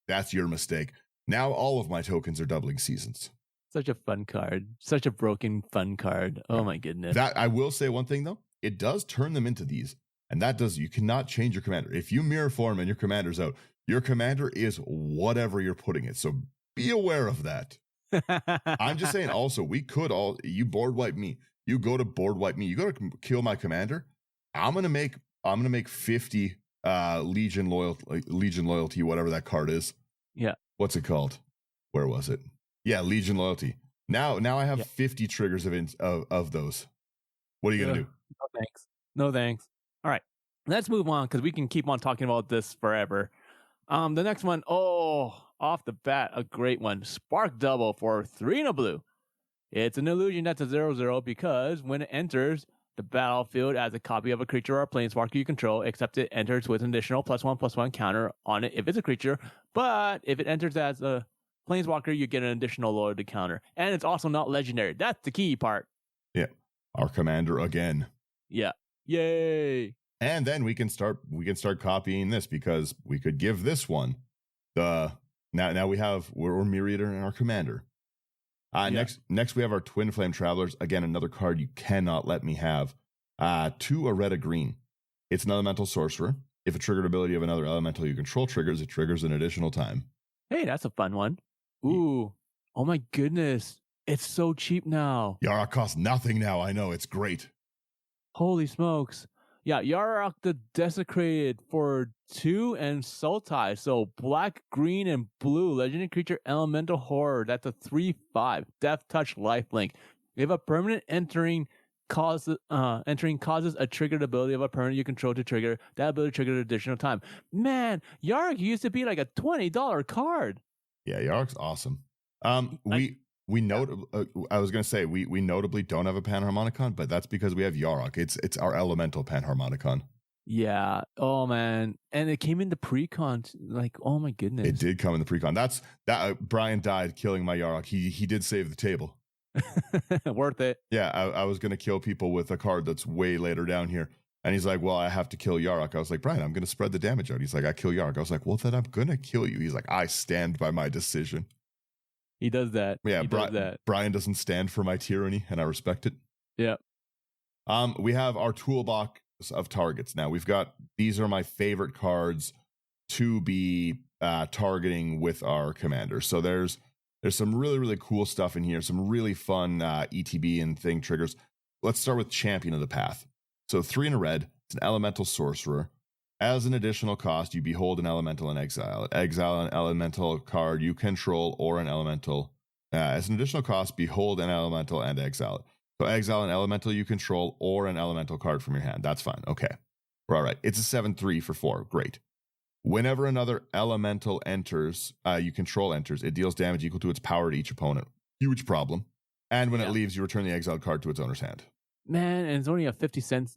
That's your mistake. Now all of my tokens are doubling seasons. Such a fun card. Such a broken fun card. Oh my goodness. That I will say one thing though. It does turn them into these. And that does, you cannot change your commander. If you Mirror Form and your commander's out, your commander is whatever you're putting it. So be aware of that. I'm just saying also, you board wipe me. You go to board wipe me. You go to kill my commander. I'm going to make 50 Legion loyalty, whatever that card is. Yeah. What's it called? Where was it? Yeah, Legion loyalty. Now I have 50 triggers of those. What are you going to do? No thanks. All right. Let's move on because we can keep on talking about this forever. The next one, off the bat, a great one. Spark Double for 3 and a blue. It's an illusion that's a 0/0 because when it enters the battlefield as a copy of a creature or a planeswalker you control, except it enters with an additional +1/+1 counter on it if it's a creature. But if it enters as a planeswalker, you get an additional loyalty counter. And it's also not legendary. That's the key part. Yeah. Our commander again. Yeah. Yay. And then we can start copying this because we could give this one now we're Myriad in our commander. Next we have our Twin Flame Travelers. Again, another card you cannot let me have. 2 a red, a green. It's an elemental sorcerer. If a triggered ability of another elemental you control triggers, it triggers an additional time. Hey, that's a fun one. Ooh. Oh my goodness. It's so cheap now. Yara costs nothing now. I know, it's great. Holy smokes. Yeah, Yarok the Desecrated for 2 and Sultai. So black, green, and blue. Legendary creature elemental horror. That's a 3/5. Death Touch lifelink. If a permanent entering causes a triggered ability of a permanent you control to trigger, that ability triggered additional time. Man, Yarok used to be like a $20 card. Yeah, Yarok's awesome. We notably don't have a Panharmonicon, but that's because we have Yarok. It's our elemental Panharmonicon. Yeah. Oh man. And it came into pre-con. Like, oh my goodness. It did come in the pre-con. That's that. Brian died killing my Yarok. He did save the table. Worth it. Yeah, I was gonna kill people with a card that's way later down here. And he's like, well, I have to kill Yarok. I was like, Brian, I'm going to spread the damage out. He's like, I kill Yarok. I was like, well, then I'm going to kill you. He's like, I stand by my decision. He does that. Yeah, he does that. Brian doesn't stand for my tyranny, and I respect it. Yeah. We have our toolbox of targets. Now, these are my favorite cards to be targeting with our commander. So there's some really, really cool stuff in here. Some really fun ETB and thing triggers. Let's start with Champion of the Path. So 3 in a red, it's an elemental sorcerer. As an additional cost, you behold an elemental and exile it. Exile an elemental card you control or an elemental. As an additional cost, behold an elemental and exile it. So exile an elemental you control or an elemental card from your hand. That's fine. Okay. We're all right. It's a 7/3 for 4. Great. Whenever another elemental you control enters, it deals damage equal to its power to each opponent. Huge problem. And when it leaves, you return the exiled card to its owner's hand. Man, and it's only a 50 cent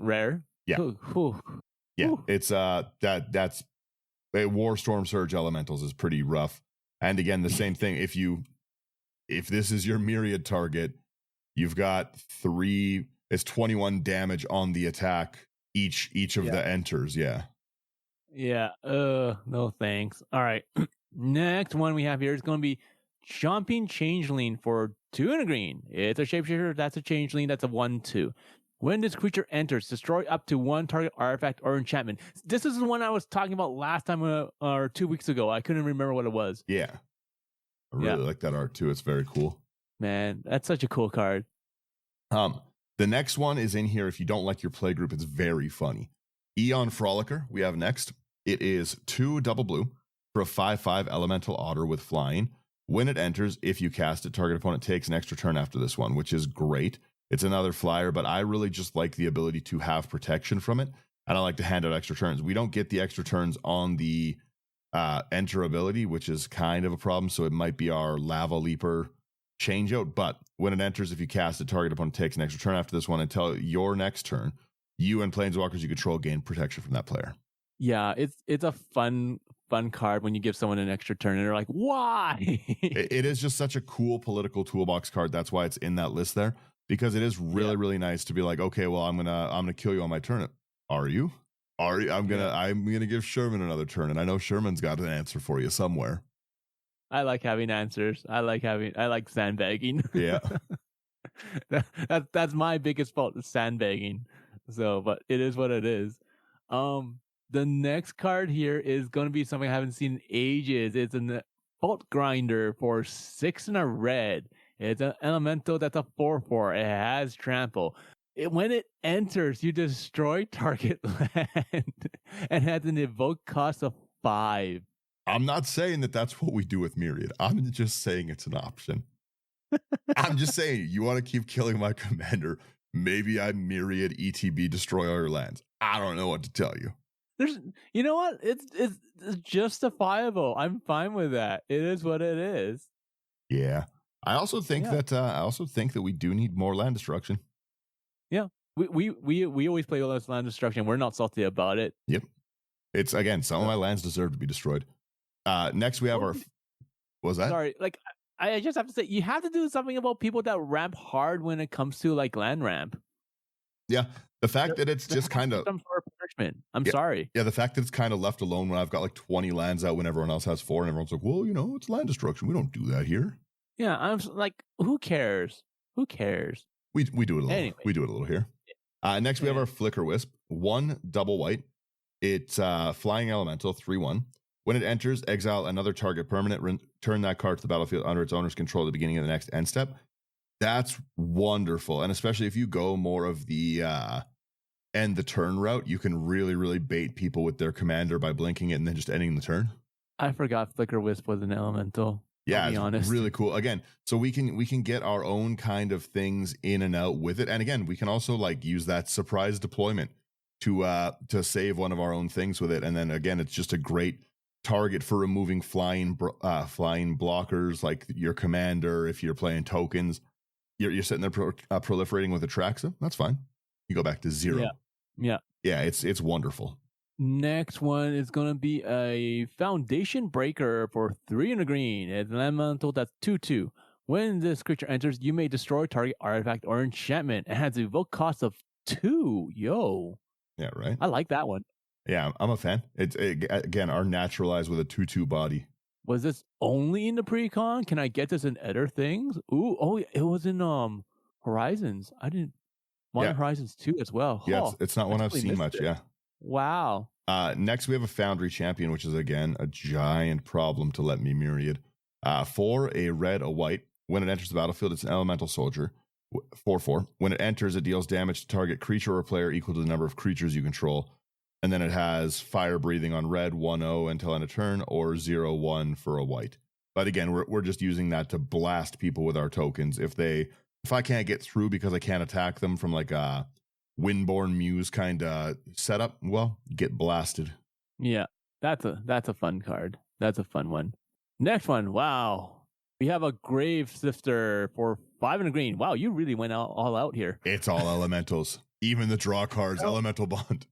rare. Yeah. Ooh. Yeah. It's that's Warstorm Surge Elementals is pretty rough. And again, the same thing. If this is your Myriad target, you've got 21 damage on the attack each of the enters. Yeah. Yeah. No thanks. All right. Next one we have here is going to be Chomping Changeling for 2 and a green. It's a shapeshifter. That's a changeling. That's a 1/2. When this creature enters, destroy up to 1 target artifact or enchantment. This is the one I was talking about last time or 2 weeks ago. I couldn't remember what it was. Yeah. I really like that art too. It's very cool. Man, that's such a cool card. The next one is in here. If you don't like your play group, it's very funny. Eon Frolicker, we have next. It is 2 double blue for a 5/5 elemental otter with flying. When it enters, if you cast it, target opponent takes an extra turn after this one, which is great. It's another flyer, but I really just like the ability to have protection from it. And I like to hand out extra turns. We don't get the extra turns on the enter ability, which is kind of a problem. So it might be our Lava Leaper changeout. But when it enters, if you cast it, target opponent takes an extra turn after this one until your next turn. You and planeswalkers you control gain protection from that player. Yeah, it's a fun card when you give someone an extra turn and they're like, why? It is just such a cool political toolbox card. That's why it's in that list there, because it is really, really nice to be like, okay, well, I'm gonna kill you on my turn. Are you? I'm gonna give Sherman another turn, and I know Sherman's got an answer for you somewhere. I like having answers. I like sandbagging. Yeah. That's my biggest fault, is sandbagging. So, but it is what it is. The next card here is going to be something I haven't seen in ages. It's a Fault Grinder for 6 in a red. It's an elemental that's a 4/4. It has trample. When it enters, you destroy target land and has an evoke cost of 5. I'm not saying that that's what we do with Myriad. I'm just saying it's an option. I'm just saying, you want to keep killing my commander, maybe I Myriad ETB destroy all your lands. I don't know what to tell you. You know what? It's justifiable. I'm fine with that. It is what it is. Yeah. I also think that we do need more land destruction. Yeah. We always play with land destruction. We're not salty about it. Yep. It's, again, some of my lands deserve to be destroyed. Next we have what was that? Sorry, like I just have to say, you have to do something about people that ramp hard when it comes to like land ramp. Yeah, the fact that it's just kind of some sort of punishment. I'm sorry. Yeah, the fact that it's kind of left alone when I've got like 20 lands out when everyone else has 4, and everyone's like, well, it's land destruction. We don't do that here. Yeah, I'm like, who cares? Who cares? We do it a little. Anyway. We do it a little here. Next we have our Flicker Wisp, 1 double white. It's flying elemental, 3/1. When it enters, exile another target permanent, return that card to the battlefield under its owner's control at the beginning of the next end step. That's wonderful. And especially if you go more of the end the turn route, you can really, really bait people with their commander by blinking it and then just ending the turn. I forgot Flicker Wisp was an elemental. Yeah, it's honest. Really cool. Again, so we can get our own kind of things in and out with it. And again, we can also like use that surprise deployment to save one of our own things with it. And then again, it's just a great target for removing flying blockers like your commander. If you're playing tokens, you're sitting there proliferating with Atraxa. That's fine. You go back to 0. Yeah. Yeah, it's wonderful. Next one is going to be a Foundation Breaker for 3 in the green. It's an elemental that's 2/2. When this creature enters, you may destroy target artifact or enchantment. It has a evoke cost of 2. Yo. Yeah, right. I like that one. Yeah, I'm a fan. Again, our naturalized with a 2/2 body. Was this only in the pre-con? Can I get this in other things? Ooh, oh, it was in Horizons. I didn't. Modern Horizons 2 as well. Yeah, it's not one I've seen much. It. Yeah. Wow. Next, we have a Foundry Champion, which is, again, a giant problem to let me Myriad. 4, a red, a white. When it enters the battlefield, it's an elemental soldier. 4/4. When it enters, it deals damage to target creature or player equal to the number of creatures you control. And then it has fire breathing on red, 1/0 until end of turn, or 0/1 for a white. But again, we're just using that to blast people with our tokens. If I can't get through because I can't attack them from like a Windborn Muse kind of setup, well, get blasted. Yeah, that's a fun card. That's a fun one. Next one, wow. We have a Grave Sifter for 5 in the green. Wow, you really went all out here. It's all elementals. Even the draw cards, Elemental Bond.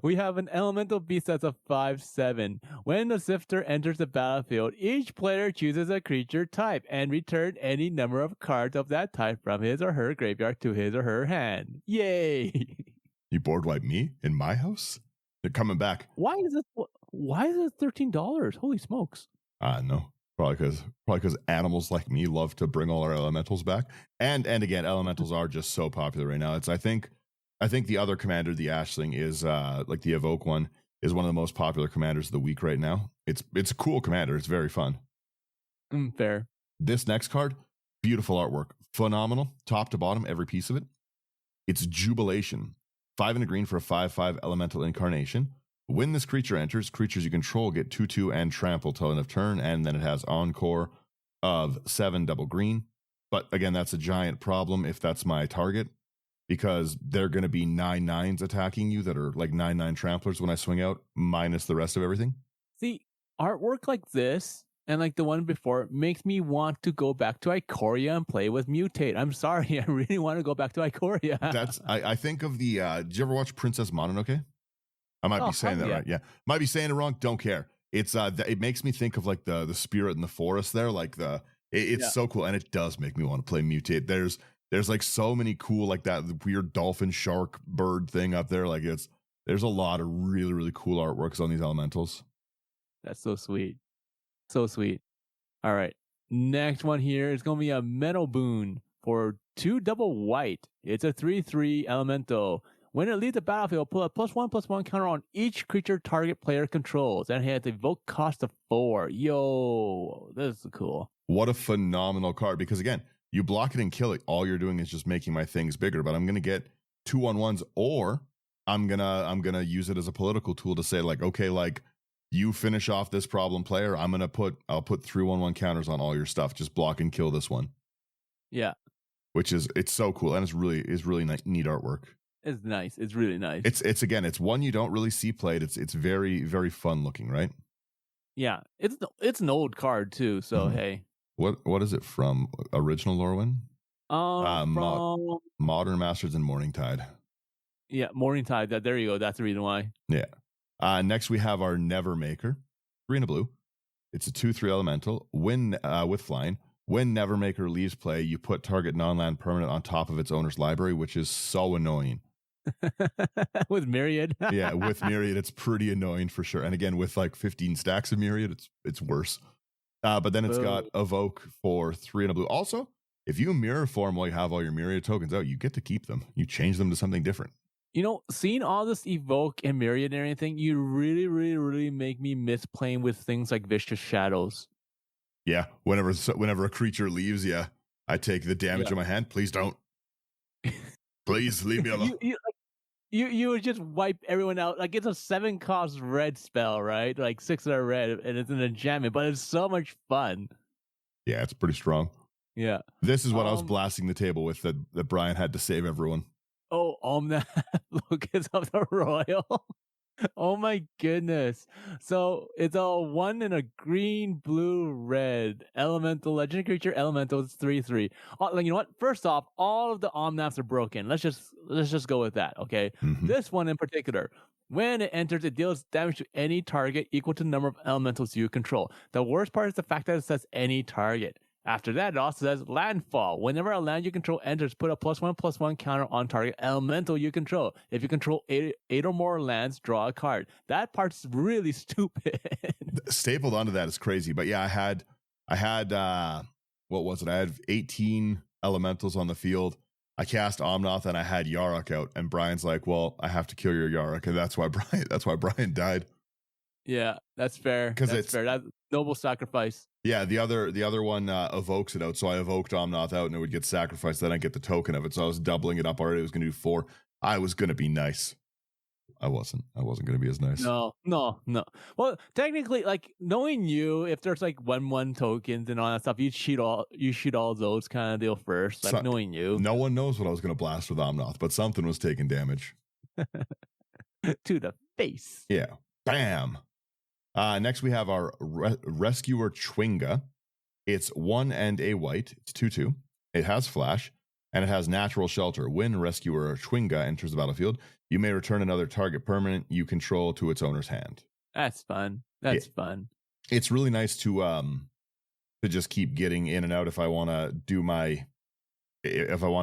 We have an elemental beast that's a 5/7. When the Sifter enters the battlefield, each player chooses a creature type and return any number of cards of that type from his or her graveyard to his or her hand. Yay! You board wipe me in my house? They're coming back. Why is it $13? Holy smokes! No. Probably because animals like me love to bring all our elementals back. And again, elementals are just so popular right now. I think the other commander, the Ashling, is like the Evoke one, is one of the most popular commanders of the week right now. It's a cool commander. It's very fun. Fair. This next card, beautiful artwork. Phenomenal. Top to bottom, every piece of it. It's Jubilation. 5 in a green for a 5/5 elemental incarnation. When this creature enters, creatures you control get 2/2 and trample till end of turn, and then it has Encore of 7 double green. But again, that's a giant problem if that's my target, because they're going to be 9/9s attacking you that are like 9/9 tramplers when I swing out, minus the rest of everything. See, artwork like this and like the one before makes me want to go back to Ikoria and play with Mutate. I'm sorry, I really want to go back to Ikoria. I think of the did you ever watch Princess Mononoke? I might be saying that right. Yeah. Might be saying it wrong. Don't care. It's it makes me think of like the spirit in the forest there. Like it's so cool. And it does make me want to play Mutate. There's like so many cool, like that weird dolphin shark bird thing up there. Like there's a lot of really, really cool artworks on these elementals. That's so sweet. So sweet. All right. Next one here is going to be a Metal Boon for 2 double white. It's a 3/3 elemental. When it leaves the battlefield, put a +1/+1 counter on each creature target player controls, and it has a evoke cost of 4. Yo, this is cool. What a phenomenal card! Because again, you block it and kill it. All you're doing is just making my things bigger. But I'm gonna get 2/1s, or I'm gonna use it as a political tool to say like, okay, like you finish off this problem player. I'll put 3/1/1 counters on all your stuff. Just block and kill this one. Yeah, it's so cool, and it's really neat artwork. It's nice. It's really nice. It's one you don't really see played. It's very, very fun looking, right? Yeah, it's an old card too. So hey, what is it from? Original Lorwyn? From Modern Masters and Morningtide. Yeah, Morningtide. There you go. That's the reason why. Yeah. Next we have our Nevermaker, 3 and a blue. It's a 2/3 elemental. When with flying. When Nevermaker leaves play, you put target non-land permanent on top of its owner's library, which is so annoying. With Myriad. Yeah, with Myriad, it's pretty annoying for sure. And again, with like 15 stacks of Myriad, it's worse. But then it's got Evoke for 3 and a blue. Also, if you mirror form while you have all your Myriad tokens out, you get to keep them. You change them to something different. You know, seeing all this Evoke and Myriad and everything, you really, really, really make me miss playing with things like Vicious Shadows. Yeah, whenever a creature leaves, yeah, I take the damage in my hand. Please don't. Please leave me alone. You would just wipe everyone out. Like, it's a 7-cost red spell, right? Like 6 are red, and it's an enchantment, but it's so much fun. Yeah, it's pretty strong. Yeah. This is what I was blasting the table with that Brian had to save everyone. Oh, Omnath, Locus of the Royal. Oh my goodness. So it's a 1 and a green, blue, red. Elemental, legendary creature, elemental, it's 3/3. Like, you know what? First off, all of the omnaths are broken. Let's just go with that, okay? Mhm. This one in particular. When it enters, it deals damage to any target equal to the number of elementals you control. The worst part is the fact that it says any target. After that, it also says landfall. Whenever a land you control enters, put a +1/+1 counter on target elemental you control. If you control eight or more lands, draw a card. That part's really stupid. Stapled onto that is crazy. But yeah, I had what was it? I had 18 elementals on the field. I cast Omnath and I had Yarok out, and Brian's like, "Well, I have to kill your Yarok," and that's why Brian died. Yeah, that's fair. Because That's it's fair. That's noble sacrifice. yeah, the other one evokes it out, so I evoked Omnath out, and it would get sacrificed. Then I get the token of it, so I was doubling it up already. It was going to do 4. I was going to be nice. I wasn't going to be as nice. No. Well, technically, like knowing you, if there's like 1/1 tokens and all that stuff, you shoot all those kind of deal first. Like knowing you, no one knows what I was going to blast with Omnath, but something was taking damage to the face. Yeah, bam. Next, we have our Rescuer Chwinga. It's 1 and a white. It's 2/2. It has flash, and it has natural shelter. When Rescuer Chwinga enters the battlefield, you may return another target permanent you control to its owner's hand. That's fun. That's fun. It's really nice to just keep getting in and out if I want to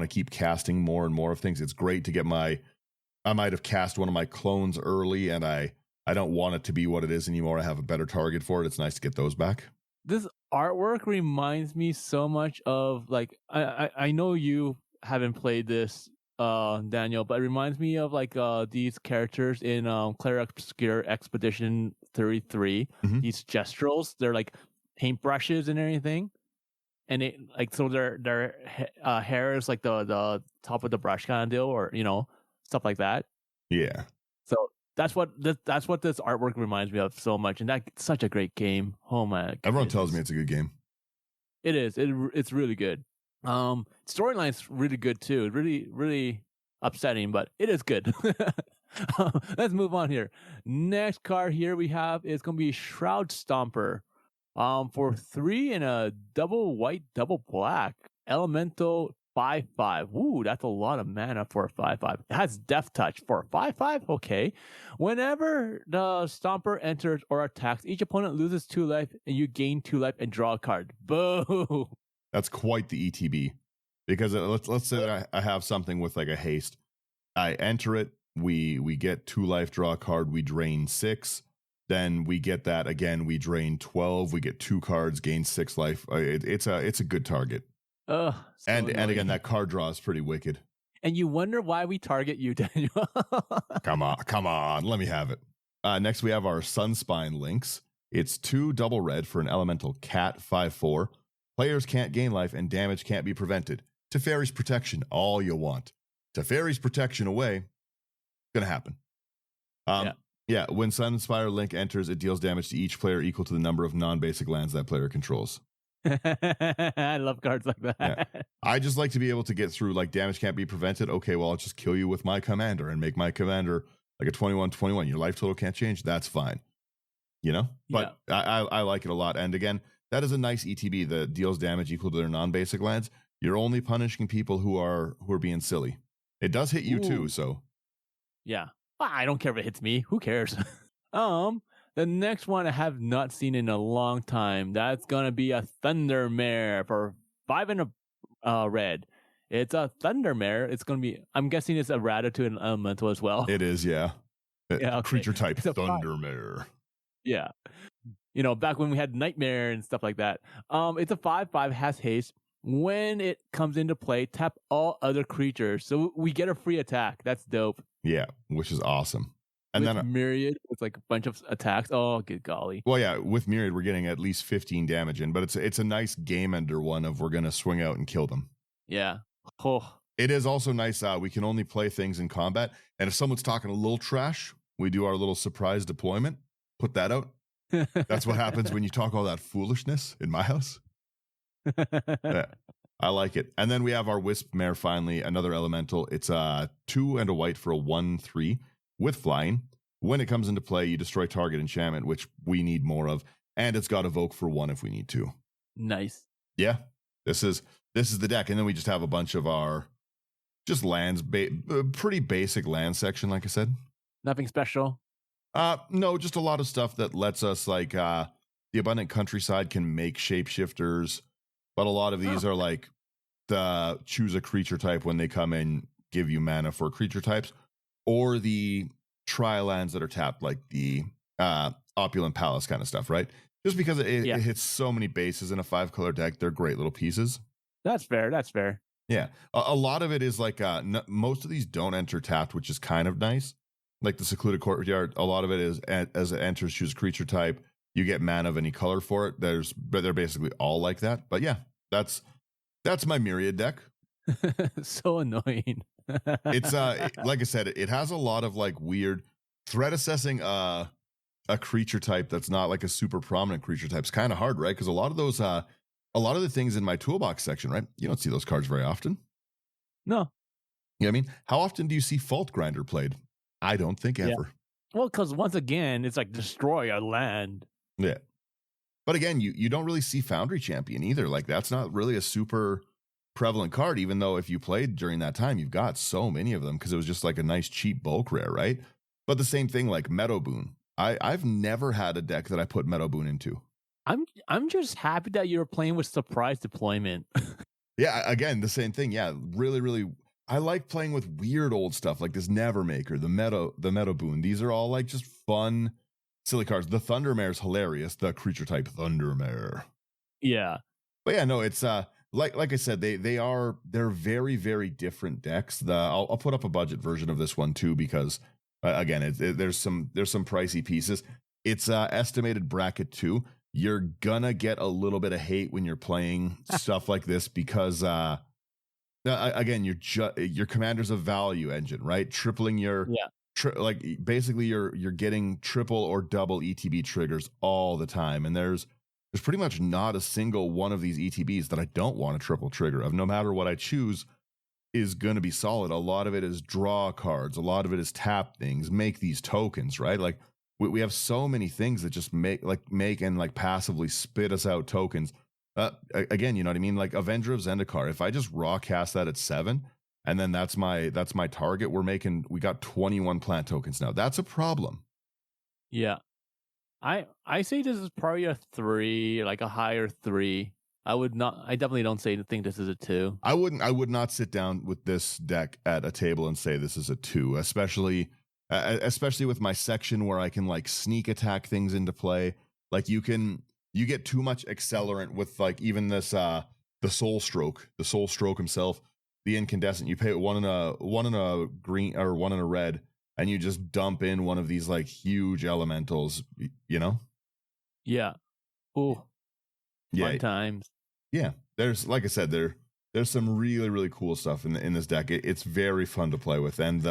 keep casting more and more of things. It's great to get I might have cast one of my clones early, and I don't want it to be what it is anymore. I have a better target for it. It's nice to get those back. This artwork reminds me so much of like I know you haven't played this, Daniel, but it reminds me of like these characters in Clair Obscure Expedition 33. Mhm. These gestrels, they're like paintbrushes and everything, and it like so their hair is like the top of the brush kind of deal, or stuff like that. Yeah. So that's what this artwork reminds me of so much, and that's such a great game. Oh my goodness. Everyone tells me it's a good game. It is. It's really good. Storyline's really good too. Really, really upsetting, but it is good. Let's move on here. Next card here we have is going to be Shroud Stomper. For 3 and a double white, double black elemental 5/5. Ooh, that's a lot of mana for a 5/5. It has Death Touch for a 5/5. Okay. Whenever the Stomper enters or attacks, each opponent loses 2 life, and you gain 2 life and draw a card. Boo! That's quite the ETB. Because let's say that I have something with like a haste. I enter it. We get 2 life, draw a card. We drain 6. Then we get that again. We drain 12. We get 2 cards, gain 6 life. It's a good target. So and again, that card draw is pretty wicked. And you wonder why we target you, Daniel. Come on, let me have it. Next, we have our Sunspine links. It's 2 double red for an elemental cat 5/4. Players can't gain life and damage can't be prevented. Teferi's Protection, all you want. Teferi's Protection away, gonna happen. Yeah, when Sunspire Link enters, it deals damage to each player equal to the number of non-basic lands that player controls. I love cards like that. Yeah. I just like to be able to get through, like, damage can't be prevented. Okay, well, I'll just kill you with my commander and make my commander like a 21/21. Your life total can't change. That's fine. But yeah. I like it a lot. And again, that is a nice ETB that deals damage equal to their non-basic lands. You're only punishing people who are being silly. It does hit you too, so. Yeah. I don't care if it hits me. Who cares? The next one I have not seen in a long time. That's gonna be a Thundermare for 5 and a red. It's a Thundermare. It's gonna be. I'm guessing it's a Rattata and Elemental as well. It is, yeah. Okay. Creature type Thundermare. Yeah. Back when we had Nightmare and stuff like that. It's a 5/5, has haste. When it comes into play, tap all other creatures. So we get a free attack. That's dope. Yeah, which is awesome. And with then Myriad, it's like a bunch of attacks. Oh, good golly. Well, yeah, with Myriad, we're getting at least 15 damage in, but it's a nice game ender one of we're going to swing out and kill them. Yeah. Oh. It is also nice. We can only play things in combat. And if someone's talking a little trash, we do our little surprise deployment. Put that out. That's what happens when you talk all that foolishness in my house. Yeah, I like it. And then we have our Wisp Mare finally, another elemental. It's 2 and a white for a 1/3 with flying. when it comes into play, you destroy target enchantment, which we need more of, and it's got evoke for 1 if we need to. Nice. Yeah, this is the deck, and then we just have a bunch of our just lands, pretty basic land section, like I said. Nothing special. No, just a lot of stuff that lets us like the Abundant Countryside can make shapeshifters, but a lot of these are like the choose a creature type when they come in, give you mana for creature types, or the tri-lands that are tapped, like the Opulent Palace kind of stuff, right? Just because it hits so many bases in a 5-color deck, they're great little pieces. That's fair. Yeah, a lot of it is like most of these don't enter tapped, which is kind of nice. Like the Secluded Courtyard, a lot of it is as it enters, choose creature type. You get mana of any color for it. They're basically all like that. But yeah, that's my Myriad deck. So annoying. It's like I said, it has a lot of like weird threat assessing. A creature type that's not like a super prominent creature type is kind of hard, right? Because a lot of those, a lot of the things in my toolbox section, right? You don't see those cards very often. No. Yeah, I mean, how often do you see Fault Grinder played? I don't think ever. Yeah. Well, because once again, it's like destroy a land. Yeah. But again, you don't really see Foundry Champion either. Like that's not really a super prevalent card, even though if you played during that time, you've got so many of them because it was just like a nice cheap bulk rare, right? But the same thing like Meadow Boon. I've never had a deck that I put Meadow Boon into. I'm just happy that you're playing with surprise deployment. Yeah, again, the same thing. Yeah, really, really. I like playing with weird old stuff like this Nevermaker, the Meadow Boon. These are all like just fun, silly cards. The Thundermare is hilarious. The creature type Thundermare. Yeah. But yeah, no, it's like I said, they're very, very different decks. I'll put up a budget version of this one too because again, there's some pricey pieces. It's estimated bracket 2. You're gonna get a little bit of hate when you're playing stuff like this because again, your Commander's a value engine, right? Tripling your like basically you're getting triple or double ETB triggers all the time, and there's pretty much not a single one of these ETBs that I don't want a triple trigger of. No matter what I choose is going to be solid. A lot of it is draw cards. A lot of it is tap things, make these tokens, right? Like we have so many things that just make and like passively spit us out tokens. Again, you know what I mean? Like Avenger of Zendikar, if I just raw cast that at 7 and then that's my target, we got 21 plant tokens now. That's a problem. Yeah. I say this is probably a 3, like a higher 3. I definitely don't think this is a 2. I would not sit down with this deck at a table and say this is a 2, especially with my section where I can like sneak attack things into play. Like you get too much accelerant with like even this the Soul Stroke himself, the Incandescent. You pay one in a green or one in a red, and you just dump in one of these like huge elementals, you know? Yeah. Ooh. Yeah. Fun times. Yeah. There's, like I said, there's some really, really cool stuff in this deck. It's very fun to play with, and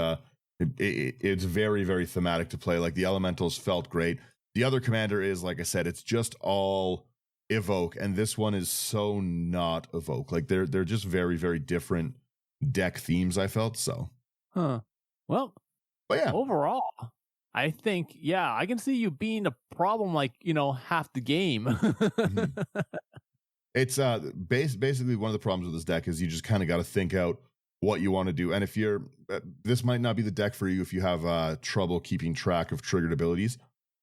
it's very, very thematic to play. Like the elementals felt great. The other commander is, like I said, it's just all evoke, and this one is so not evoke. Like they're just very, very different deck themes, I felt. So well, but yeah, overall I think I can see you being a problem like half the game. Mm-hmm. It's basically one of the problems with this deck is you just kind of got to think out what you want to do, and if you're this might not be the deck for you if you have trouble keeping track of triggered abilities.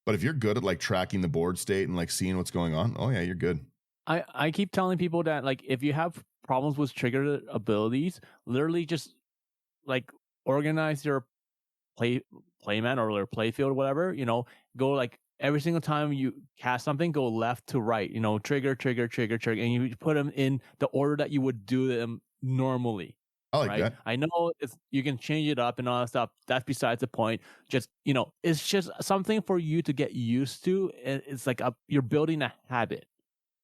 But if you're good at like tracking the board state and like seeing what's going on, oh yeah, you're good. I keep telling people that like if you have problems with triggered abilities, literally just like organize your playmat or your playfield or whatever, go like every single time you cast something, go left to right, trigger, and you put them in the order that you would do them normally. I like that. I know you can change it up and all that stuff. That's besides the point. Just, it's just something for you to get used to. It's like you're building a habit.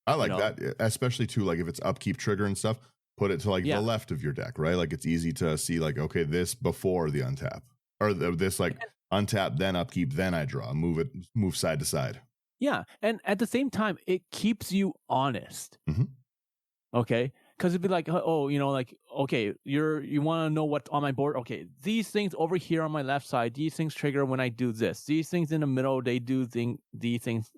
I like that, especially too, like if it's upkeep trigger and stuff, put it to like the left of your deck, right? Like it's easy to see like, okay, this before the untap or this like untap, then upkeep, then I draw, move side to side. Yeah. And at the same time, it keeps you honest. Mm-hmm. Okay. because it'd be like, oh, like, okay, you want to know what's on my board? Okay, these things over here on my left side, these things trigger when I do this. These things in the middle, they do these things,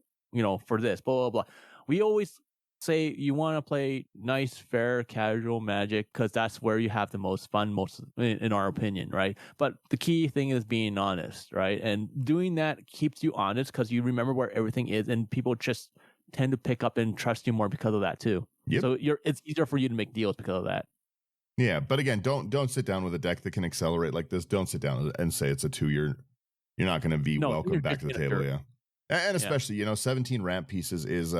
for this, blah, blah, blah. We always say you want to play nice, fair, casual Magic because that's where you have the most fun, most in our opinion, right? But the key thing is being honest, right? And doing that keeps you honest because you remember where everything is, and people just tend to pick up and trust you more because of that too. Yep. So it's easier for you to make deals because of that. Yeah, but again, don't sit down with a deck that can accelerate like this. Don't sit down and say it's a 2-year. You're not going to be welcome back to the table. Yeah, and especially 17 ramp pieces is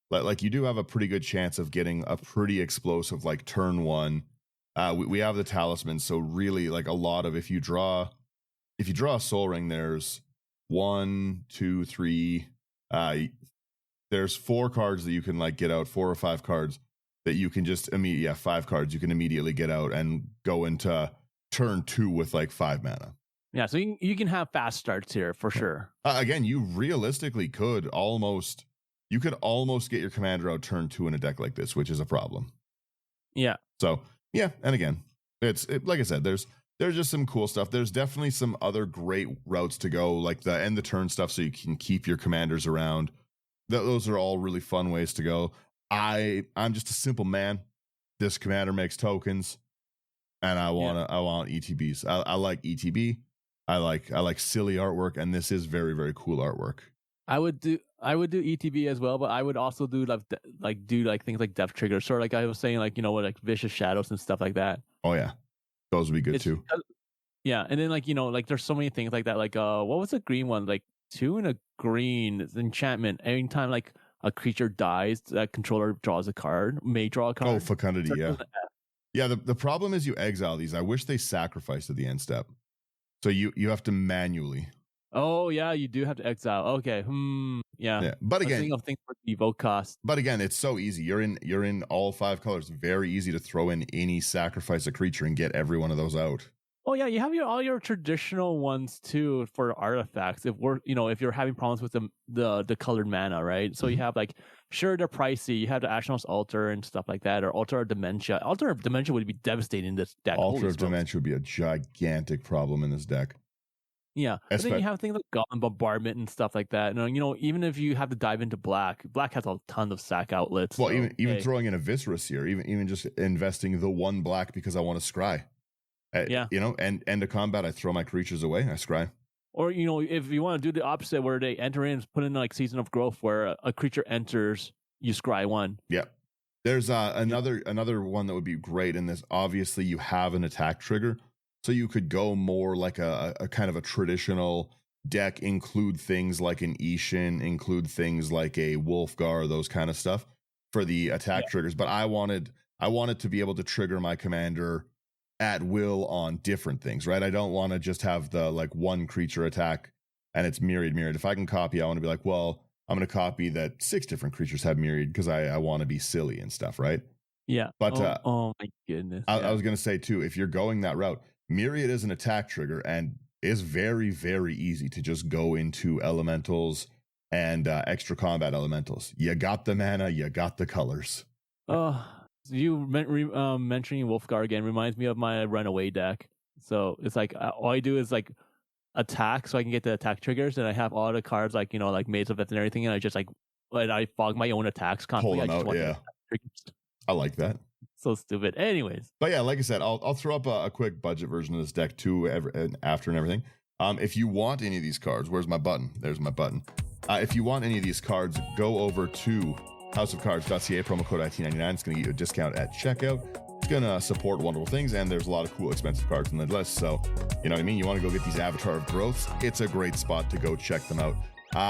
like you do have a pretty good chance of getting a pretty explosive like turn one. We have the talisman, so really like a lot of if you draw a soul ring, there's 1, 2, 3. There's 4 cards that you can like get out, 4 or 5 cards that you can just 5 cards you can immediately get out and go into turn 2 with like 5 mana. Yeah, so you can have fast starts here for sure. Again, you realistically could almost get your commander out turn 2 in a deck like this, which is a problem. Yeah. So yeah, and again, it's like I said, there's just some cool stuff. There's definitely some other great routes to go, like the end the turn stuff, so you can keep your commanders around. Those are all really fun ways to go. I'm just a simple man. This commander makes tokens, and I want ETBs. I like ETB. I like silly artwork, and this is very, very cool artwork. I would do ETB as well, but I would also do like things like Death Trigger, sort of like I was saying, like like Vicious Shadows and stuff like that. Oh yeah, those would be good too. Yeah, and then like there's so many things like that. Like what was the green one? Like 2 and a green enchantment. Anytime like a creature dies, that controller draws a card, may draw a card. Oh, Fecundity, yeah. Yeah, the problem is you exile these. I wish they sacrificed at the end step. So you have to manually. Oh yeah, you do have to exile. Okay. Yeah. But again, of things for evoke cost. But again, it's so easy. You're in all 5 colors. Very easy to throw in any sacrifice a creature and get every one of those out. Oh yeah, you have all your traditional ones too for artifacts. If you're having problems with the colored mana, right? So you have like, sure, they're pricey. You have the Ashnod's Altar and stuff like that, or Altar of Dementia. Altar of Dementia would be devastating in this deck. Altar of Dementia would be a gigantic problem in this deck. Yeah, but then you have things like Goblin Bombardment and stuff like that. And even if you have to dive into Black has a ton of sack outlets. Well, so, even throwing in a Viscera Seer, even just investing the 1 black because I want to scry. Yeah, and end of combat, I throw my creatures away, I scry. Or if you want to do the opposite, where they enter in, put in like Season of Growth, where a creature enters, you scry 1. Yeah, there's another one that would be great in this. Obviously, you have an attack trigger, so you could go more like a kind of a traditional deck, include things like an Ishin, include things like a Wolfgar, those kind of stuff for the attack triggers. But I wanted to be able to trigger my commander at will on different things, right? I don't want to just have the like 1 creature attack and it's Myriad. If I can copy, I want to be like, well, I'm going to copy that 6 different creatures have Myriad because I want to be silly and stuff, right? Yeah. But oh my goodness. I was going to say too, if you're going that route, Myriad is an attack trigger and is very, very easy to just go into elementals and extra combat elementals. You got the mana, you got the colors. You mentioning Wolfgar again reminds me of my Runaway deck. So it's like all I do is like attack, so I can get the attack triggers, and I have all the cards like like Maze of Death and everything, and I just like I fog my own attacks constantly. Pull them out, yeah. I like that. So stupid. Anyways, but yeah, like I said, I'll throw up a quick budget version of this deck too, after and everything. If you want any of these cards, where's my button? There's my button. If you want any of these cards, go over to houseofcards.ca, promo code IT99. It's going to get you a discount at checkout. It's going to support wonderful things, and there's a lot of cool, expensive cards on the list. So, you know what I mean? You want to go get these Avatar of Growths, it's a great spot to go check them out.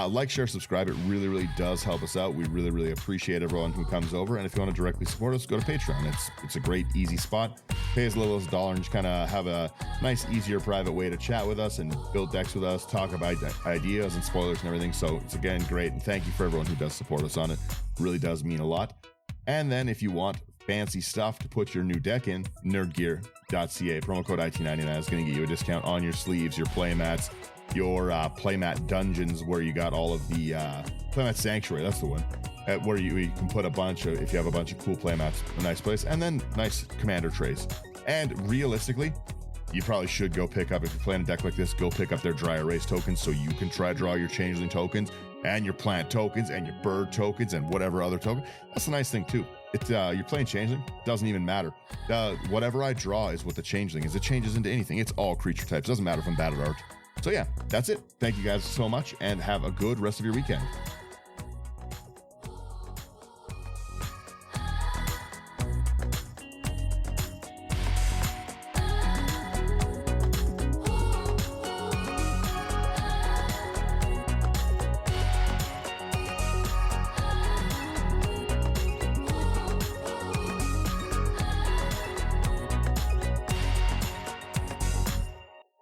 Like, share, subscribe. It really, really does help us out. We really, really appreciate everyone who comes over. And if you want to directly support us, go to Patreon. It's a great, easy spot. Pay as little as $1 and just kind of have a nice, easier, private way to chat with us and build decks with us, talk about ideas and spoilers and everything. So it's, again, great. And thank you for everyone who does support us on it. It really does mean a lot. And then if you want fancy stuff to put your new deck in, nerdgear.ca, promo code IT99 is going to get you a discount on your sleeves, your playmats, your playmat dungeons, where you got all of the playmat sanctuary, that's the one, where you can put a bunch of, if you have a bunch of cool play mats, a nice place, and then nice commander trays. And realistically, you probably should go pick up, if you're playing a deck like this, go pick up their dry erase tokens so you can try to draw your changeling tokens and your plant tokens and your bird tokens and whatever other token. That's the nice thing too. It's you're playing changeling, doesn't even matter. Whatever I draw is what the changeling is. It changes into anything. It's all creature types. Doesn't matter if I'm bad at art. So yeah, that's it. Thank you guys so much and have a good rest of your weekend.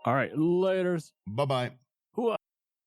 All right, laters. Bye-bye. Whoa.